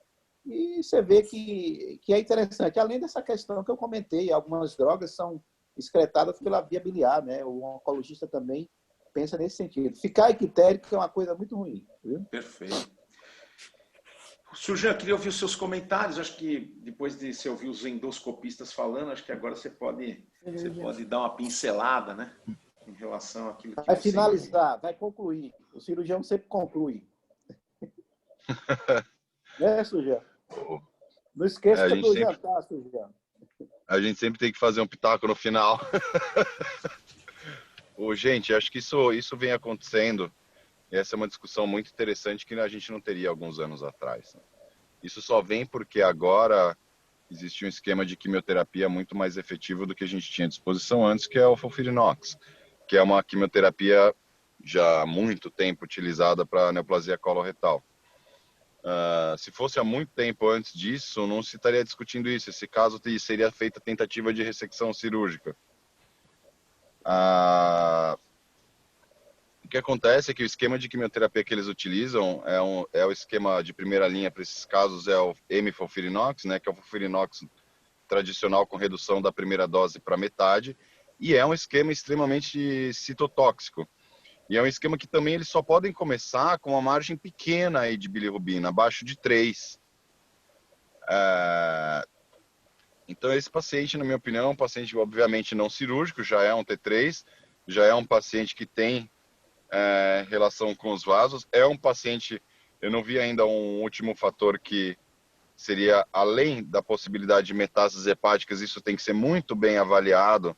E você vê que é interessante. Além dessa questão que eu comentei, algumas drogas são excretadas pela via biliar, né? O oncologista também pensa nesse sentido. Ficar ictérico é uma coisa muito ruim. Viu? Perfeito. Surjan, eu queria ouvir os seus comentários. Acho que depois de você ouvir os endoscopistas falando, acho que agora você pode dar uma pincelada, né? Em relação àquilo que vai finalizar, vai concluir. O cirurgião sempre conclui. Né, cirurgião? Não esqueça do jantar, cirurgião. A gente sempre tem que fazer um pitaco no final. Gente, acho que isso vem acontecendo Essa é uma discussão muito interessante que a gente não teria alguns anos atrás. Isso só vem porque agora existe um esquema de quimioterapia muito mais efetivo do que a gente tinha à disposição antes, que é o FOLFIRINOX, que é uma quimioterapia já há muito tempo utilizada para neoplasia coloretal. Se fosse há muito tempo antes disso, não se estaria discutindo isso. Esse caso seria feita tentativa de ressecção cirúrgica. O que acontece é que o esquema de quimioterapia que eles utilizam é o esquema de primeira linha para esses casos, é o M-FOLFIRINOX, né, que é o FOLFIRINOX tradicional com redução da primeira dose para metade, e é um esquema extremamente citotóxico. E é um esquema que também eles só podem começar com uma margem pequena aí de bilirrubina, abaixo de 3. Então esse paciente, na minha opinião, é um paciente obviamente não cirúrgico, já é um T3, já é um paciente que tem relação com os vasos, é um paciente, eu não vi ainda um último fator que seria além da possibilidade de metástases hepáticas, isso tem que ser muito bem avaliado,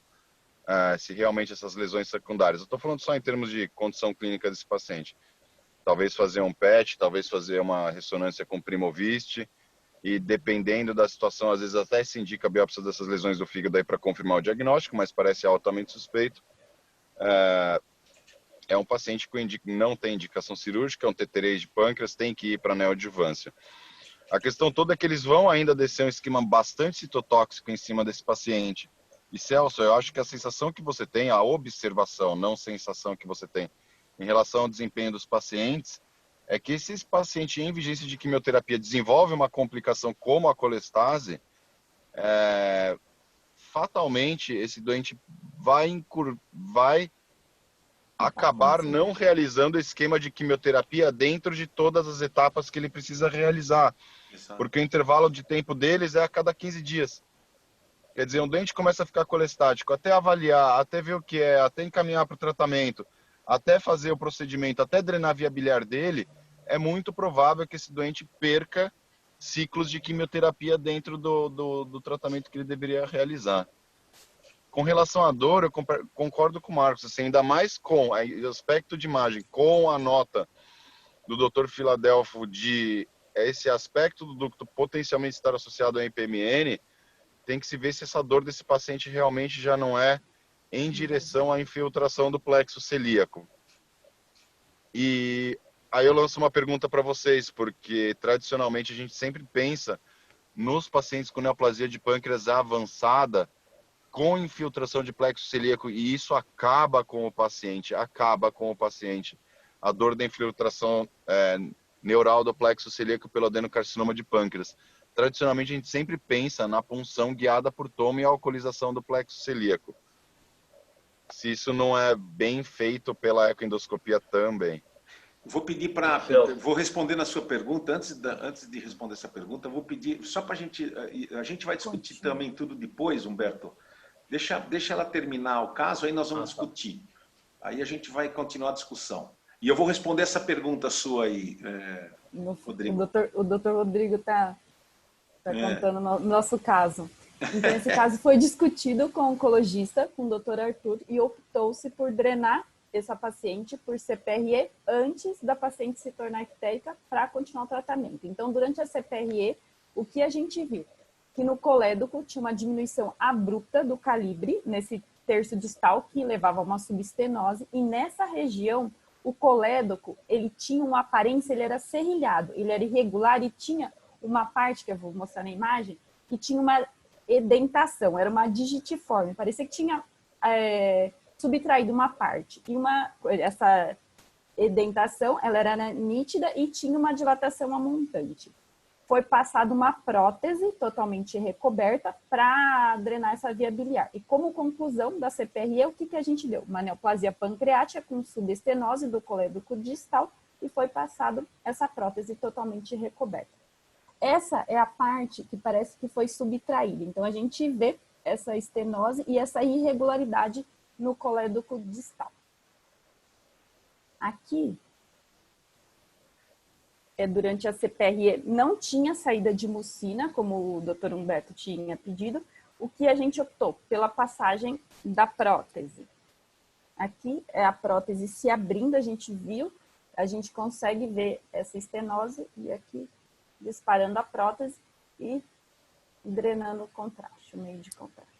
se realmente essas lesões secundárias. Eu estou falando só em termos de condição clínica desse paciente. Talvez fazer um PET, talvez fazer uma ressonância com Primovist, e dependendo da situação, às vezes até se indica a biópsia dessas lesões do fígado aí para confirmar o diagnóstico, mas parece altamente suspeito. É um paciente que não tem indicação cirúrgica, é um T3 de pâncreas, tem que ir para neoadjuvância. A questão toda é que eles vão ainda descer um esquema bastante citotóxico em cima desse paciente. E Celso, eu acho que a sensação que você tem, a observação, não sensação que você tem, em relação ao desempenho dos pacientes, é que se esse paciente em vigência de quimioterapia desenvolve uma complicação como a colestase, fatalmente esse doente vai acabar não realizando esse esquema de quimioterapia dentro de todas as etapas que ele precisa realizar. Exato. Porque o intervalo de tempo deles é a cada 15 dias. Quer dizer, um doente começa a ficar colestático, até avaliar, até ver o que é, até encaminhar para o tratamento, até fazer o procedimento, até drenar a via biliar dele, é muito provável que esse doente perca ciclos de quimioterapia dentro do tratamento que ele deveria realizar. Com relação à dor, eu concordo com o Marcos, assim, ainda mais com o aspecto de imagem, com a nota do Dr. Filadelfo de esse aspecto do ducto potencialmente estar associado ao IPMN, tem que se ver se essa dor desse paciente realmente já não é em direção à infiltração do plexo celíaco. E aí eu lanço uma pergunta para vocês, porque tradicionalmente a gente sempre pensa nos pacientes com neoplasia de pâncreas avançada, com infiltração de plexo celíaco, e isso acaba com o paciente. A dor da infiltração neural do plexo celíaco pelo adenocarcinoma de pâncreas. Tradicionalmente, a gente sempre pensa na punção guiada por tomo e alcoolização do plexo celíaco. Se isso não é bem feito pela ecoendoscopia também. Vou pedir para... Vou responder na sua pergunta. Antes de responder essa pergunta, vou pedir... Só para a gente vai discutir também tudo depois, Humberto. Deixa ela terminar o caso, aí nós vamos discutir. Aí a gente vai continuar a discussão. E eu vou responder essa pergunta sua aí, Rodrigo. O doutor Rodrigo está contando o nosso caso. Então, esse caso foi discutido com o oncologista, com o doutor Arthur, e optou-se por drenar essa paciente por CPRE antes da paciente se tornar ictérica para continuar o tratamento. Então, durante a CPRE, o que a gente viu? Que no colédoco tinha uma diminuição abrupta do calibre, nesse terço distal, que levava a uma subestenose, e nessa região, o colédoco, ele tinha uma aparência, ele era serrilhado, ele era irregular e tinha uma parte, que eu vou mostrar na imagem, que tinha uma edentação, era uma digitiforme, parecia que tinha subtraído uma parte. E essa edentação, ela era nítida e tinha uma dilatação amontante. Foi passada uma prótese totalmente recoberta para drenar essa via biliar. E como conclusão da CPRE, o que a gente deu? Uma neoplasia pancreática com subestenose do colédoco distal e foi passado essa prótese totalmente recoberta. Essa é a parte que parece que foi subtraída. Então, a gente vê essa estenose e essa irregularidade no colédoco distal. Aqui, durante a CPRE, não tinha saída de mucina, como o Dr. Humberto tinha pedido, o que a gente optou pela passagem da prótese. Aqui é a prótese se abrindo, a gente viu a gente consegue ver essa estenose e aqui disparando a prótese e drenando o contraste, o meio de contraste.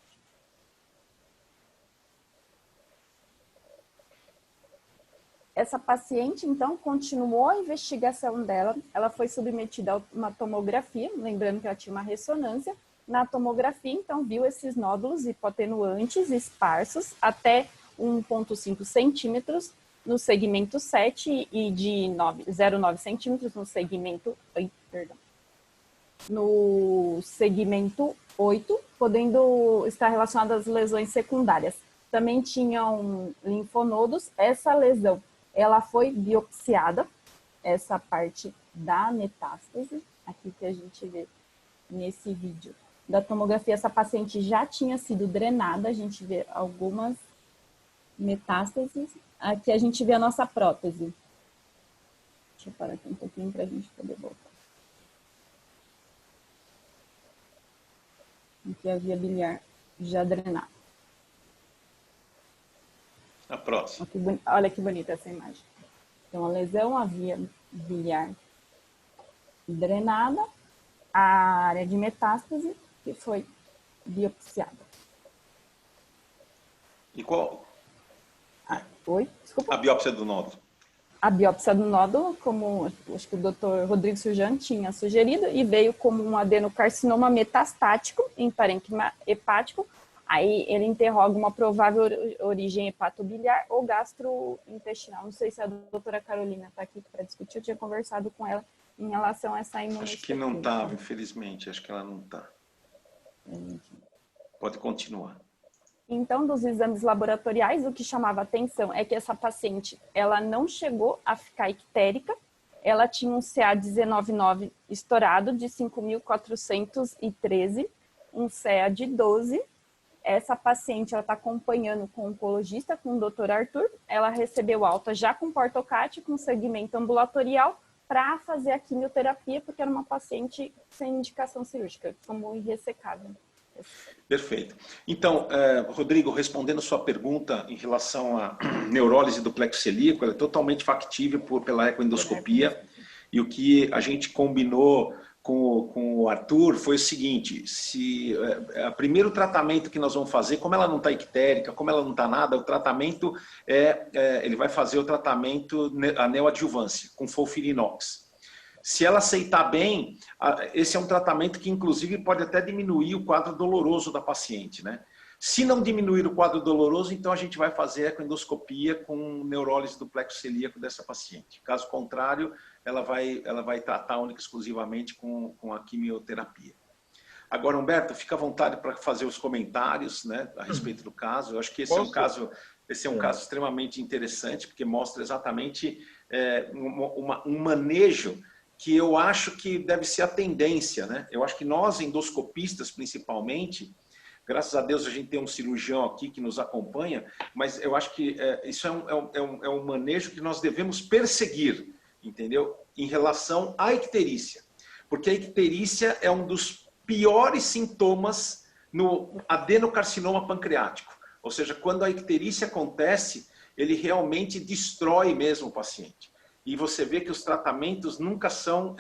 Essa paciente, então, continuou a investigação dela, ela foi submetida a uma tomografia, lembrando que ela tinha uma ressonância. Na tomografia, então, viu esses nódulos hipotenuantes esparsos até 1,5 centímetros no segmento 7 e de 0,9 centímetros no segmento, no segmento 8, podendo estar relacionadas às lesões secundárias. Também tinham linfonodos. Essa lesão, ela foi biopsiada, essa parte da metástase, aqui que a gente vê nesse vídeo da tomografia, essa paciente já tinha sido drenada, a gente vê algumas metástases. Aqui a gente vê a nossa prótese. Deixa eu parar aqui um pouquinho para a gente poder voltar. Aqui a via biliar já drenada. A próxima. Olha que bonita essa imagem. Então, a lesão, a via biliar drenada, a área de metástase que foi biopsiada. E qual? Oi? Desculpa. A biópsia do nódulo. A biópsia do nódulo, como acho que o Dr. Rodrigo Surjan tinha sugerido, e veio como um adenocarcinoma metastático em parênquima hepático. Aí ele interroga uma provável origem hepatobiliar ou gastrointestinal. Não sei se a doutora Carolina está aqui para discutir, eu tinha conversado com ela em relação a essa imunohistoquímica. Acho que não estava, infelizmente, acho que ela não está. Pode continuar. Então, dos exames laboratoriais, o que chamava atenção é que essa paciente, ela não chegou a ficar ictérica, ela tinha um CA199 estourado de 5.413, um CA de 12. Essa paciente, ela está acompanhando com o oncologista, com o Dr. Arthur, ela recebeu alta já com portocate, com segmento ambulatorial, para fazer a quimioterapia, porque era uma paciente sem indicação cirúrgica, como irressecável. Perfeito. Então, Rodrigo, respondendo a sua pergunta em relação à neurólise do plexo celíaco, ela é totalmente factível pela ecoendoscopia. E o que a gente combinou com o Arthur foi o seguinte: o primeiro tratamento que nós vamos fazer, como ela não está ictérica, como ela não está nada, o tratamento ele vai fazer o tratamento, a neoadjuvância, com FOLFIRINOX. Se ela aceitar bem, esse é um tratamento que, inclusive, pode até diminuir o quadro doloroso da paciente, né? Se não diminuir o quadro doloroso, então a gente vai fazer a endoscopia com neurólise do plexo celíaco dessa paciente. Caso contrário, ela vai tratar única e exclusivamente com a quimioterapia. Agora, Humberto, fica à vontade para fazer os comentários, né, a respeito do caso. Eu acho que esse é um caso extremamente interessante, porque mostra exatamente um manejo que eu acho que deve ser a tendência, né? Eu acho que nós, endoscopistas, principalmente, graças a Deus a gente tem um cirurgião aqui que nos acompanha, mas eu acho que isso é um manejo que nós devemos perseguir, entendeu? Em relação à icterícia. Porque a icterícia é um dos piores sintomas no adenocarcinoma pancreático. Ou seja, quando a icterícia acontece, ele realmente destrói mesmo o paciente. E você vê que os tratamentos nunca são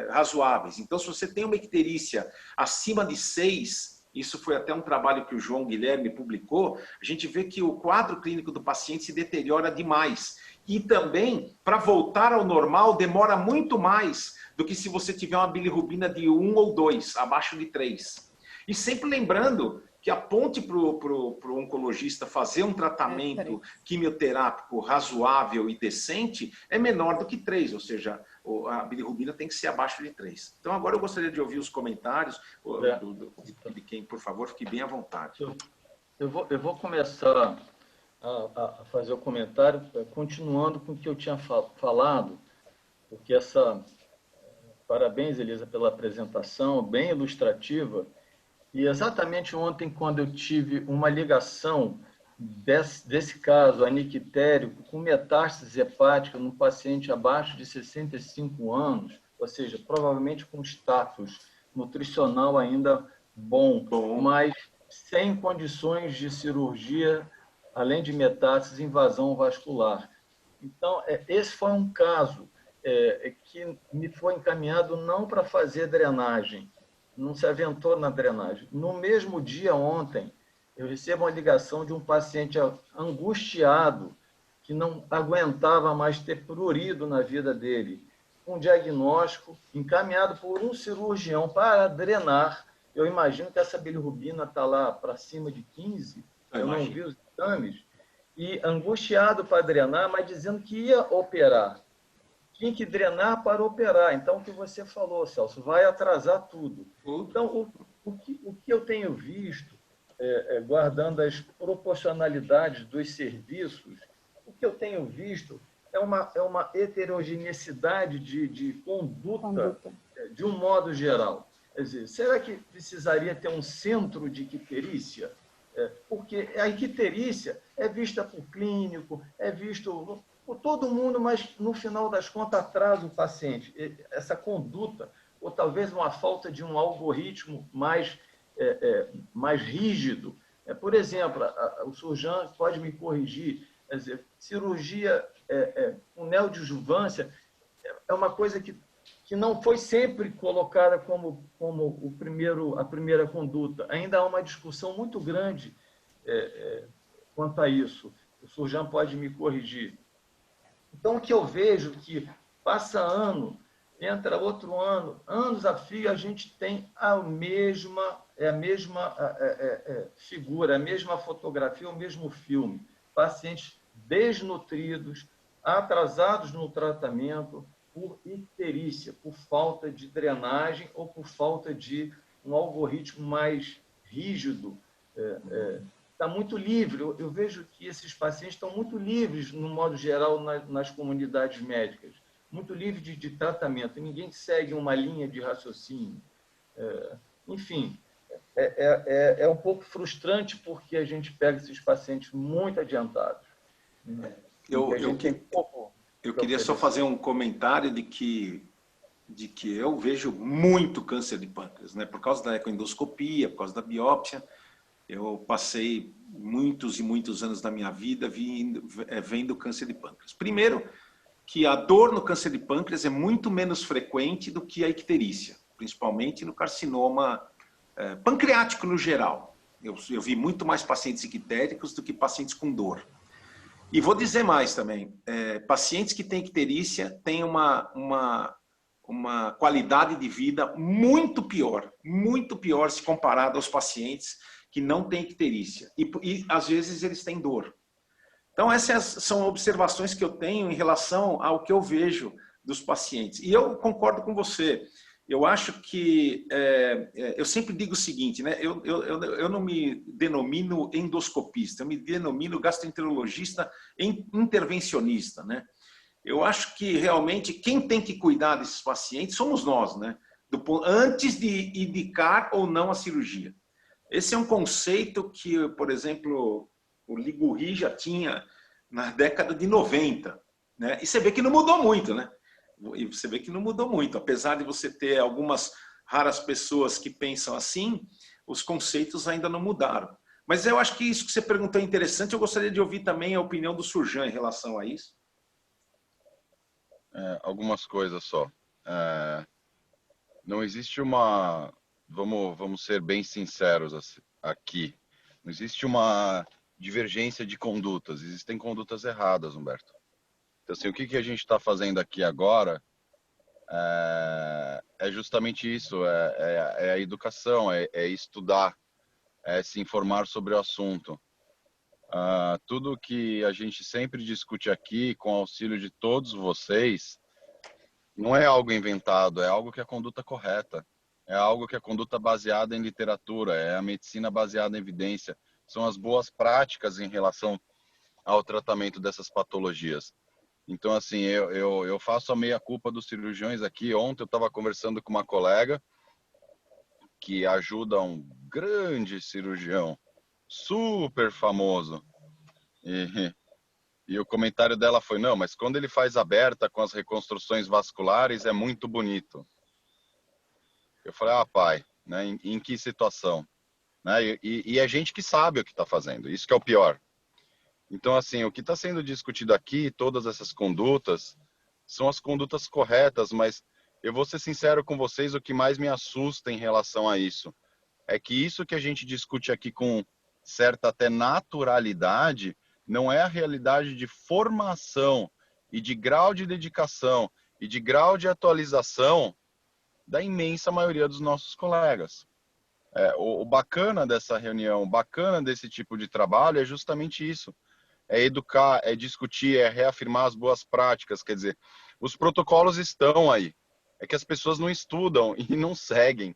razoáveis. Então, se você tem uma icterícia acima de 6, isso foi até um trabalho que o João Guilherme publicou, a gente vê que o quadro clínico do paciente se deteriora demais. E também, para voltar ao normal, demora muito mais do que se você tiver uma bilirrubina de 1 ou 2, abaixo de 3. E sempre lembrando que a ponte para o oncologista fazer um tratamento quimioterápico razoável e decente é menor do que 3, ou seja, a bilirrubina tem que ser abaixo de 3. Então, agora eu gostaria de ouvir os comentários de quem, por favor, fique bem à vontade. Eu vou começar a fazer o comentário, continuando com o que eu tinha falado, porque parabéns, Elisa, pela apresentação, bem ilustrativa. E exatamente ontem, quando eu tive uma ligação desse caso anictérico com metástase hepática num paciente abaixo de 65 anos, ou seja, provavelmente com status nutricional ainda bom, mas sem condições de cirurgia, além de metástase, invasão vascular. Então, esse foi um caso que me foi encaminhado não para fazer drenagem, não se aventou na drenagem. No mesmo dia, ontem, eu recebo uma ligação de um paciente angustiado, que não aguentava mais ter prurido na vida dele, um diagnóstico encaminhado por um cirurgião para drenar. Eu imagino que essa bilirrubina está lá para cima de 15, eu não vi os exames, e angustiado para drenar, mas dizendo que ia operar. Tinha que drenar para operar. Então, o que você falou, Celso, vai atrasar tudo. Então, o que eu tenho visto, guardando as proporcionalidades dos serviços, o que eu tenho visto é uma heterogeneidade de conduta, de um modo geral. Quer dizer, será que precisaria ter um centro de icterícia? Porque a icterícia é vista por clínico, é visto por todo mundo, mas, no final das contas, atrasa o paciente. Essa conduta, ou talvez uma falta de um algoritmo mais rígido. Por exemplo, o Surjan pode me corrigir, quer dizer, cirurgia com neoadjuvância é uma coisa que não foi sempre colocada como a primeira conduta. Ainda há uma discussão muito grande quanto a isso. O Surjan pode me corrigir. Então, o que eu vejo que passa ano, entra outro ano, anos a fio, a gente tem a mesma figura, a mesma fotografia, o mesmo filme. Pacientes desnutridos, atrasados no tratamento, por icterícia, por falta de drenagem ou por falta de um algoritmo mais rígido. Está muito livre. Eu vejo que esses pacientes estão muito livres, no modo geral, nas comunidades médicas. Muito livres de tratamento. Ninguém segue uma linha de raciocínio. Enfim, é um pouco frustrante porque a gente pega esses pacientes muito adiantados. Eu queria só fazer um comentário de que eu vejo muito câncer de pâncreas, né? Por causa da ecoendoscopia, por causa da biópsia. Eu passei muitos e muitos anos da minha vida vendo câncer de pâncreas. Primeiro, que a dor no câncer de pâncreas é muito menos frequente do que a icterícia, principalmente no carcinoma pancreático no geral. Eu vi muito mais pacientes ictéricos do que pacientes com dor. E vou dizer mais também, pacientes que têm icterícia têm uma qualidade de vida muito pior se comparado aos pacientes que não têm icterícia. E às vezes eles têm dor. Então essas são observações que eu tenho em relação ao que eu vejo dos pacientes. E eu concordo com você. Eu acho que, eu sempre digo o seguinte, né? Eu não me denomino endoscopista, eu me denomino gastroenterologista intervencionista, né? Eu acho que realmente quem tem que cuidar desses pacientes somos nós, né? Antes de indicar ou não a cirurgia. Esse é um conceito que, por exemplo, o Liguri já tinha na década de 90, né? E você vê que não mudou muito, né? E você vê que não mudou muito. Apesar de você ter algumas raras pessoas que pensam assim, os conceitos ainda não mudaram. Mas eu acho que isso que você perguntou é interessante. Eu gostaria de ouvir também a opinião do Surjan em relação a isso. Algumas coisas só. Não existe uma... Vamos ser bem sinceros aqui. Não existe uma divergência de condutas. Existem condutas erradas, Humberto. Então, assim, o que a gente está fazendo aqui agora é justamente isso, é a educação, é estudar, é se informar sobre o assunto. Tudo que a gente sempre discute aqui, com o auxílio de todos vocês, não é algo inventado, é algo que é a conduta correta, é algo que é a conduta baseada em literatura, é a medicina baseada em evidência, são as boas práticas em relação ao tratamento dessas patologias. Então, assim, eu faço a meia-culpa dos cirurgiões aqui. Ontem eu estava conversando com uma colega que ajuda um grande cirurgião, super famoso. E o comentário dela foi, não, mas quando ele faz aberta com as reconstruções vasculares, é muito bonito. Eu falei, pai, né, em que situação? Né? E é gente que sabe o que está fazendo, isso que é o pior. Então, assim, o que está sendo discutido aqui, todas essas condutas, são as condutas corretas, mas eu vou ser sincero com vocês, o que mais me assusta em relação a isso é que isso que a gente discute aqui com certa até naturalidade não é a realidade de formação e de grau de dedicação e de grau de atualização da imensa maioria dos nossos colegas. O bacana dessa reunião, o bacana desse tipo de trabalho é justamente isso. É educar, é discutir, é reafirmar as boas práticas. Quer dizer, os protocolos estão aí. É que as pessoas não estudam e não seguem.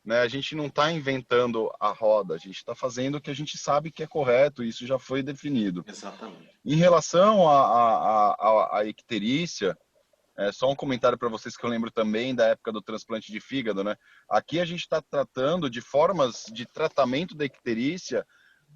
Né? A gente não está inventando a roda, a gente está fazendo o que a gente sabe que é correto, e isso já foi definido. Exatamente. Em relação à icterícia, só um comentário para vocês que eu lembro também da época do transplante de fígado, né? Aqui a gente está tratando de formas de tratamento da icterícia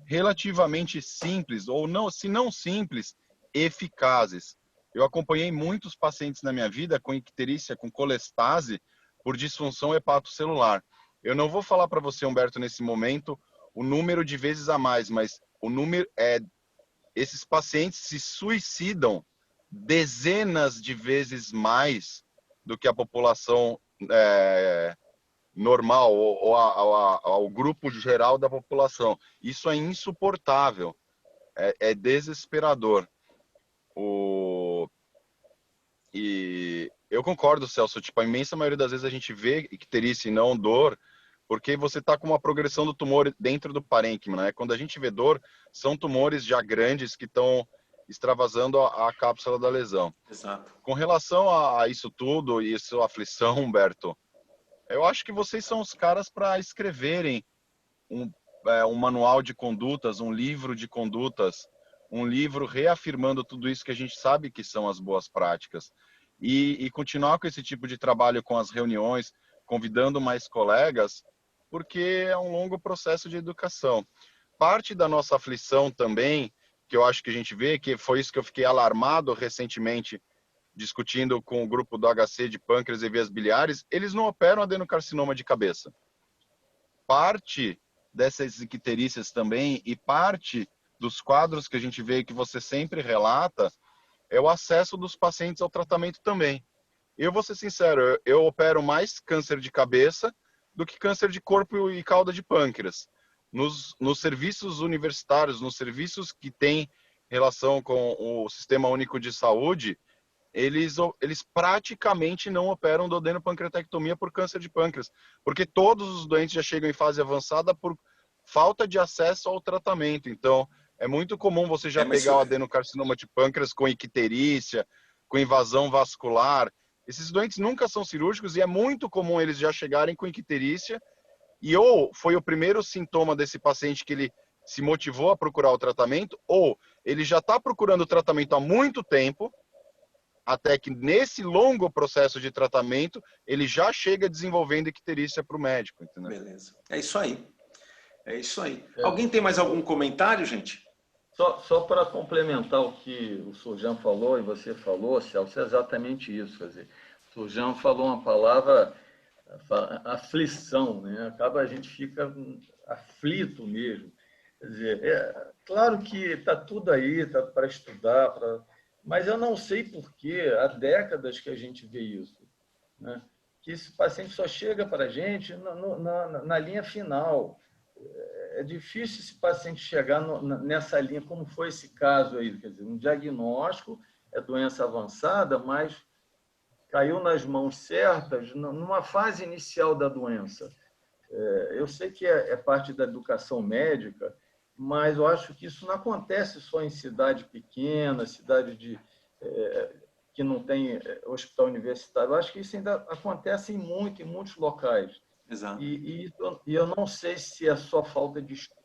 relativamente simples, ou não, se não simples, eficazes. Eu acompanhei muitos pacientes na minha vida com icterícia, com colestase, por disfunção hepatocelular. Eu não vou falar para você, Humberto, nesse momento, o número de vezes a mais, mas o número esses pacientes se suicidam dezenas de vezes mais do que a população normal ou ao grupo geral da população. Isso é insuportável, é desesperador. E eu concordo, Celso, tipo, a imensa maioria das vezes a gente vê icterícia e não dor, porque você está com uma progressão do tumor dentro do parênquima, né? Quando a gente vê dor, são tumores já grandes que estão extravasando a cápsula da lesão. Exato. Com relação a isso tudo e sua aflição, Humberto, eu acho que vocês são os caras para escreverem um manual de condutas, um livro de condutas, um livro reafirmando tudo isso que a gente sabe que são as boas práticas. E continuar com esse tipo de trabalho com as reuniões, convidando mais colegas, porque é um longo processo de educação. Parte da nossa aflição também, que eu acho que a gente vê, que foi isso que eu fiquei alarmado recentemente, discutindo com o grupo do HC de pâncreas e vias biliares, eles não operam adenocarcinoma de cabeça. Parte dessas icterícias também e parte dos quadros que a gente vê que você sempre relata é o acesso dos pacientes ao tratamento também. Eu vou ser sincero, eu opero mais câncer de cabeça do que câncer de corpo e cauda de pâncreas. Nos serviços universitários, nos serviços que têm relação com o Sistema Único de Saúde, eles praticamente não operam duodenopancreatectomia por câncer de pâncreas, porque todos os doentes já chegam em fase avançada por falta de acesso ao tratamento. Então, é muito comum você já pegar o adenocarcinoma de pâncreas com icterícia, com invasão vascular. Esses doentes nunca são cirúrgicos e é muito comum eles já chegarem com icterícia e ou foi o primeiro sintoma desse paciente que ele se motivou a procurar o tratamento, ou ele já está procurando o tratamento há muito tempo, até que nesse longo processo de tratamento ele já chega desenvolvendo icterícia para o médico, entendeu? Beleza. É isso aí. É isso aí. Alguém tem mais algum comentário, gente? Só para complementar o que o Surjão falou e você falou, Celso, é exatamente isso. Quer dizer, o Surjão falou uma palavra, aflição, né? Acaba a gente fica aflito mesmo. Quer dizer, claro que está tudo aí, está para estudar, mas eu não sei por que há décadas que a gente vê isso, né? Que esse paciente só chega para a gente na linha final. É difícil esse paciente chegar nessa linha, como foi esse caso aí, quer dizer, um diagnóstico, é doença avançada, mas caiu nas mãos certas numa fase inicial da doença. Eu sei que é parte da educação médica, mas eu acho que isso não acontece só em cidade pequena, cidade que não tem hospital universitário. Eu acho que isso ainda acontece em muitos locais. Exato. E eu não sei se é só falta de estudo,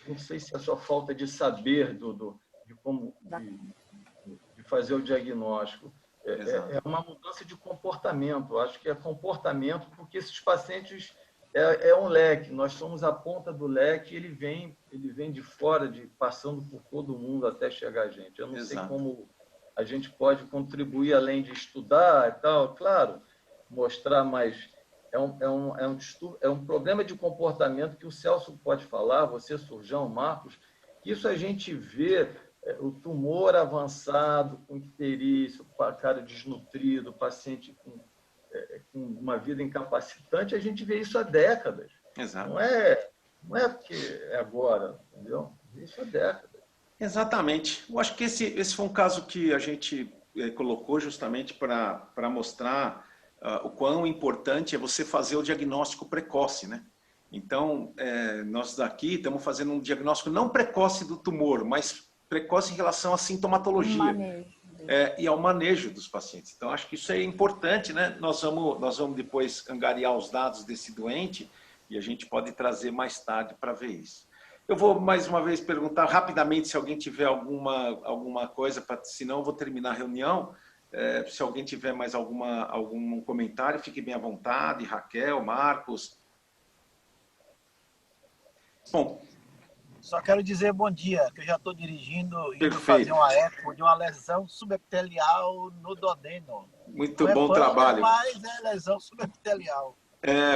não sei se é só falta de saber de fazer o diagnóstico. É uma mudança de comportamento. Eu acho que é comportamento, porque esses pacientes é um leque. Nós somos a ponta do leque. Ele vem de fora, passando por todo mundo até chegar a gente. Eu não sei como a gente pode contribuir além de estudar e tal. Claro, mostrar mais. É um problema de comportamento que o Celso pode falar, você, Surjão, Marcos, Isso a gente vê o tumor avançado, com icterícia, com a cara desnutrido, o paciente com uma vida incapacitante, a gente vê isso há décadas. Exato. Não é porque é agora, entendeu? Isso há décadas. Exatamente. Eu acho que esse foi um caso que a gente colocou justamente para mostrar o quão importante é você fazer o diagnóstico precoce, né? Então, nós daqui estamos fazendo um diagnóstico não precoce do tumor, mas precoce em relação à sintomatologia. Manejo. E ao manejo dos pacientes. Então, acho que isso é importante, né? Nós vamos depois angariar os dados desse doente e a gente pode trazer mais tarde para ver isso. Eu vou mais uma vez perguntar rapidamente se alguém tiver alguma coisa, senão eu vou terminar a reunião. Se alguém tiver mais algum comentário, fique bem à vontade. Raquel, Marcos. Bom. Só quero dizer bom dia, que eu já estou dirigindo e indo Perfeito. fazer uma eco de uma lesão subepitelial no duodeno. Muito bom trabalho. Mas é lesão subepitelial.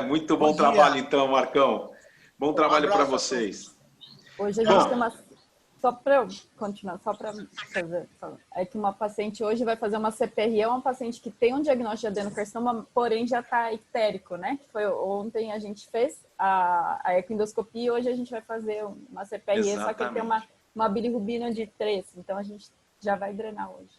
Muito bom trabalho então, Marcão. Bom trabalho para vocês. Hoje a gente tem uma... Só para eu continuar, só para fazer... É que uma paciente hoje vai fazer uma CPRE, é uma paciente que tem um diagnóstico de adenocarcinoma, porém já está ictérico, né? Ontem a gente fez a ecoendoscopia e hoje a gente vai fazer uma CPRE, exatamente. Só que ele tem uma bilirrubina de 3, então a gente já vai drenar hoje.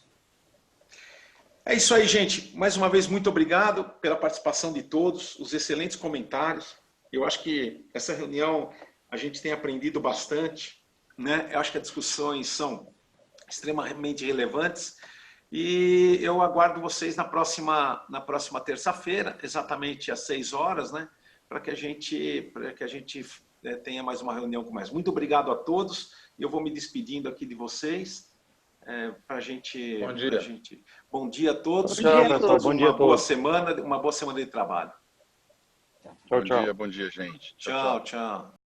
É isso aí, gente. Mais uma vez, muito obrigado pela participação de todos, os excelentes comentários. Eu acho que essa reunião a gente tem aprendido bastante, né? Eu acho que as discussões são extremamente relevantes e eu aguardo vocês na próxima terça-feira, exatamente às 6 horas, né? Para que a gente tenha mais uma reunião com mais. Muito obrigado a todos. Eu vou me despedindo aqui de vocês. Para a gente. Bom dia. Bom dia a todos. Uma boa semana de trabalho. Tchau, tchau. Bom dia, gente. Tchau, tchau.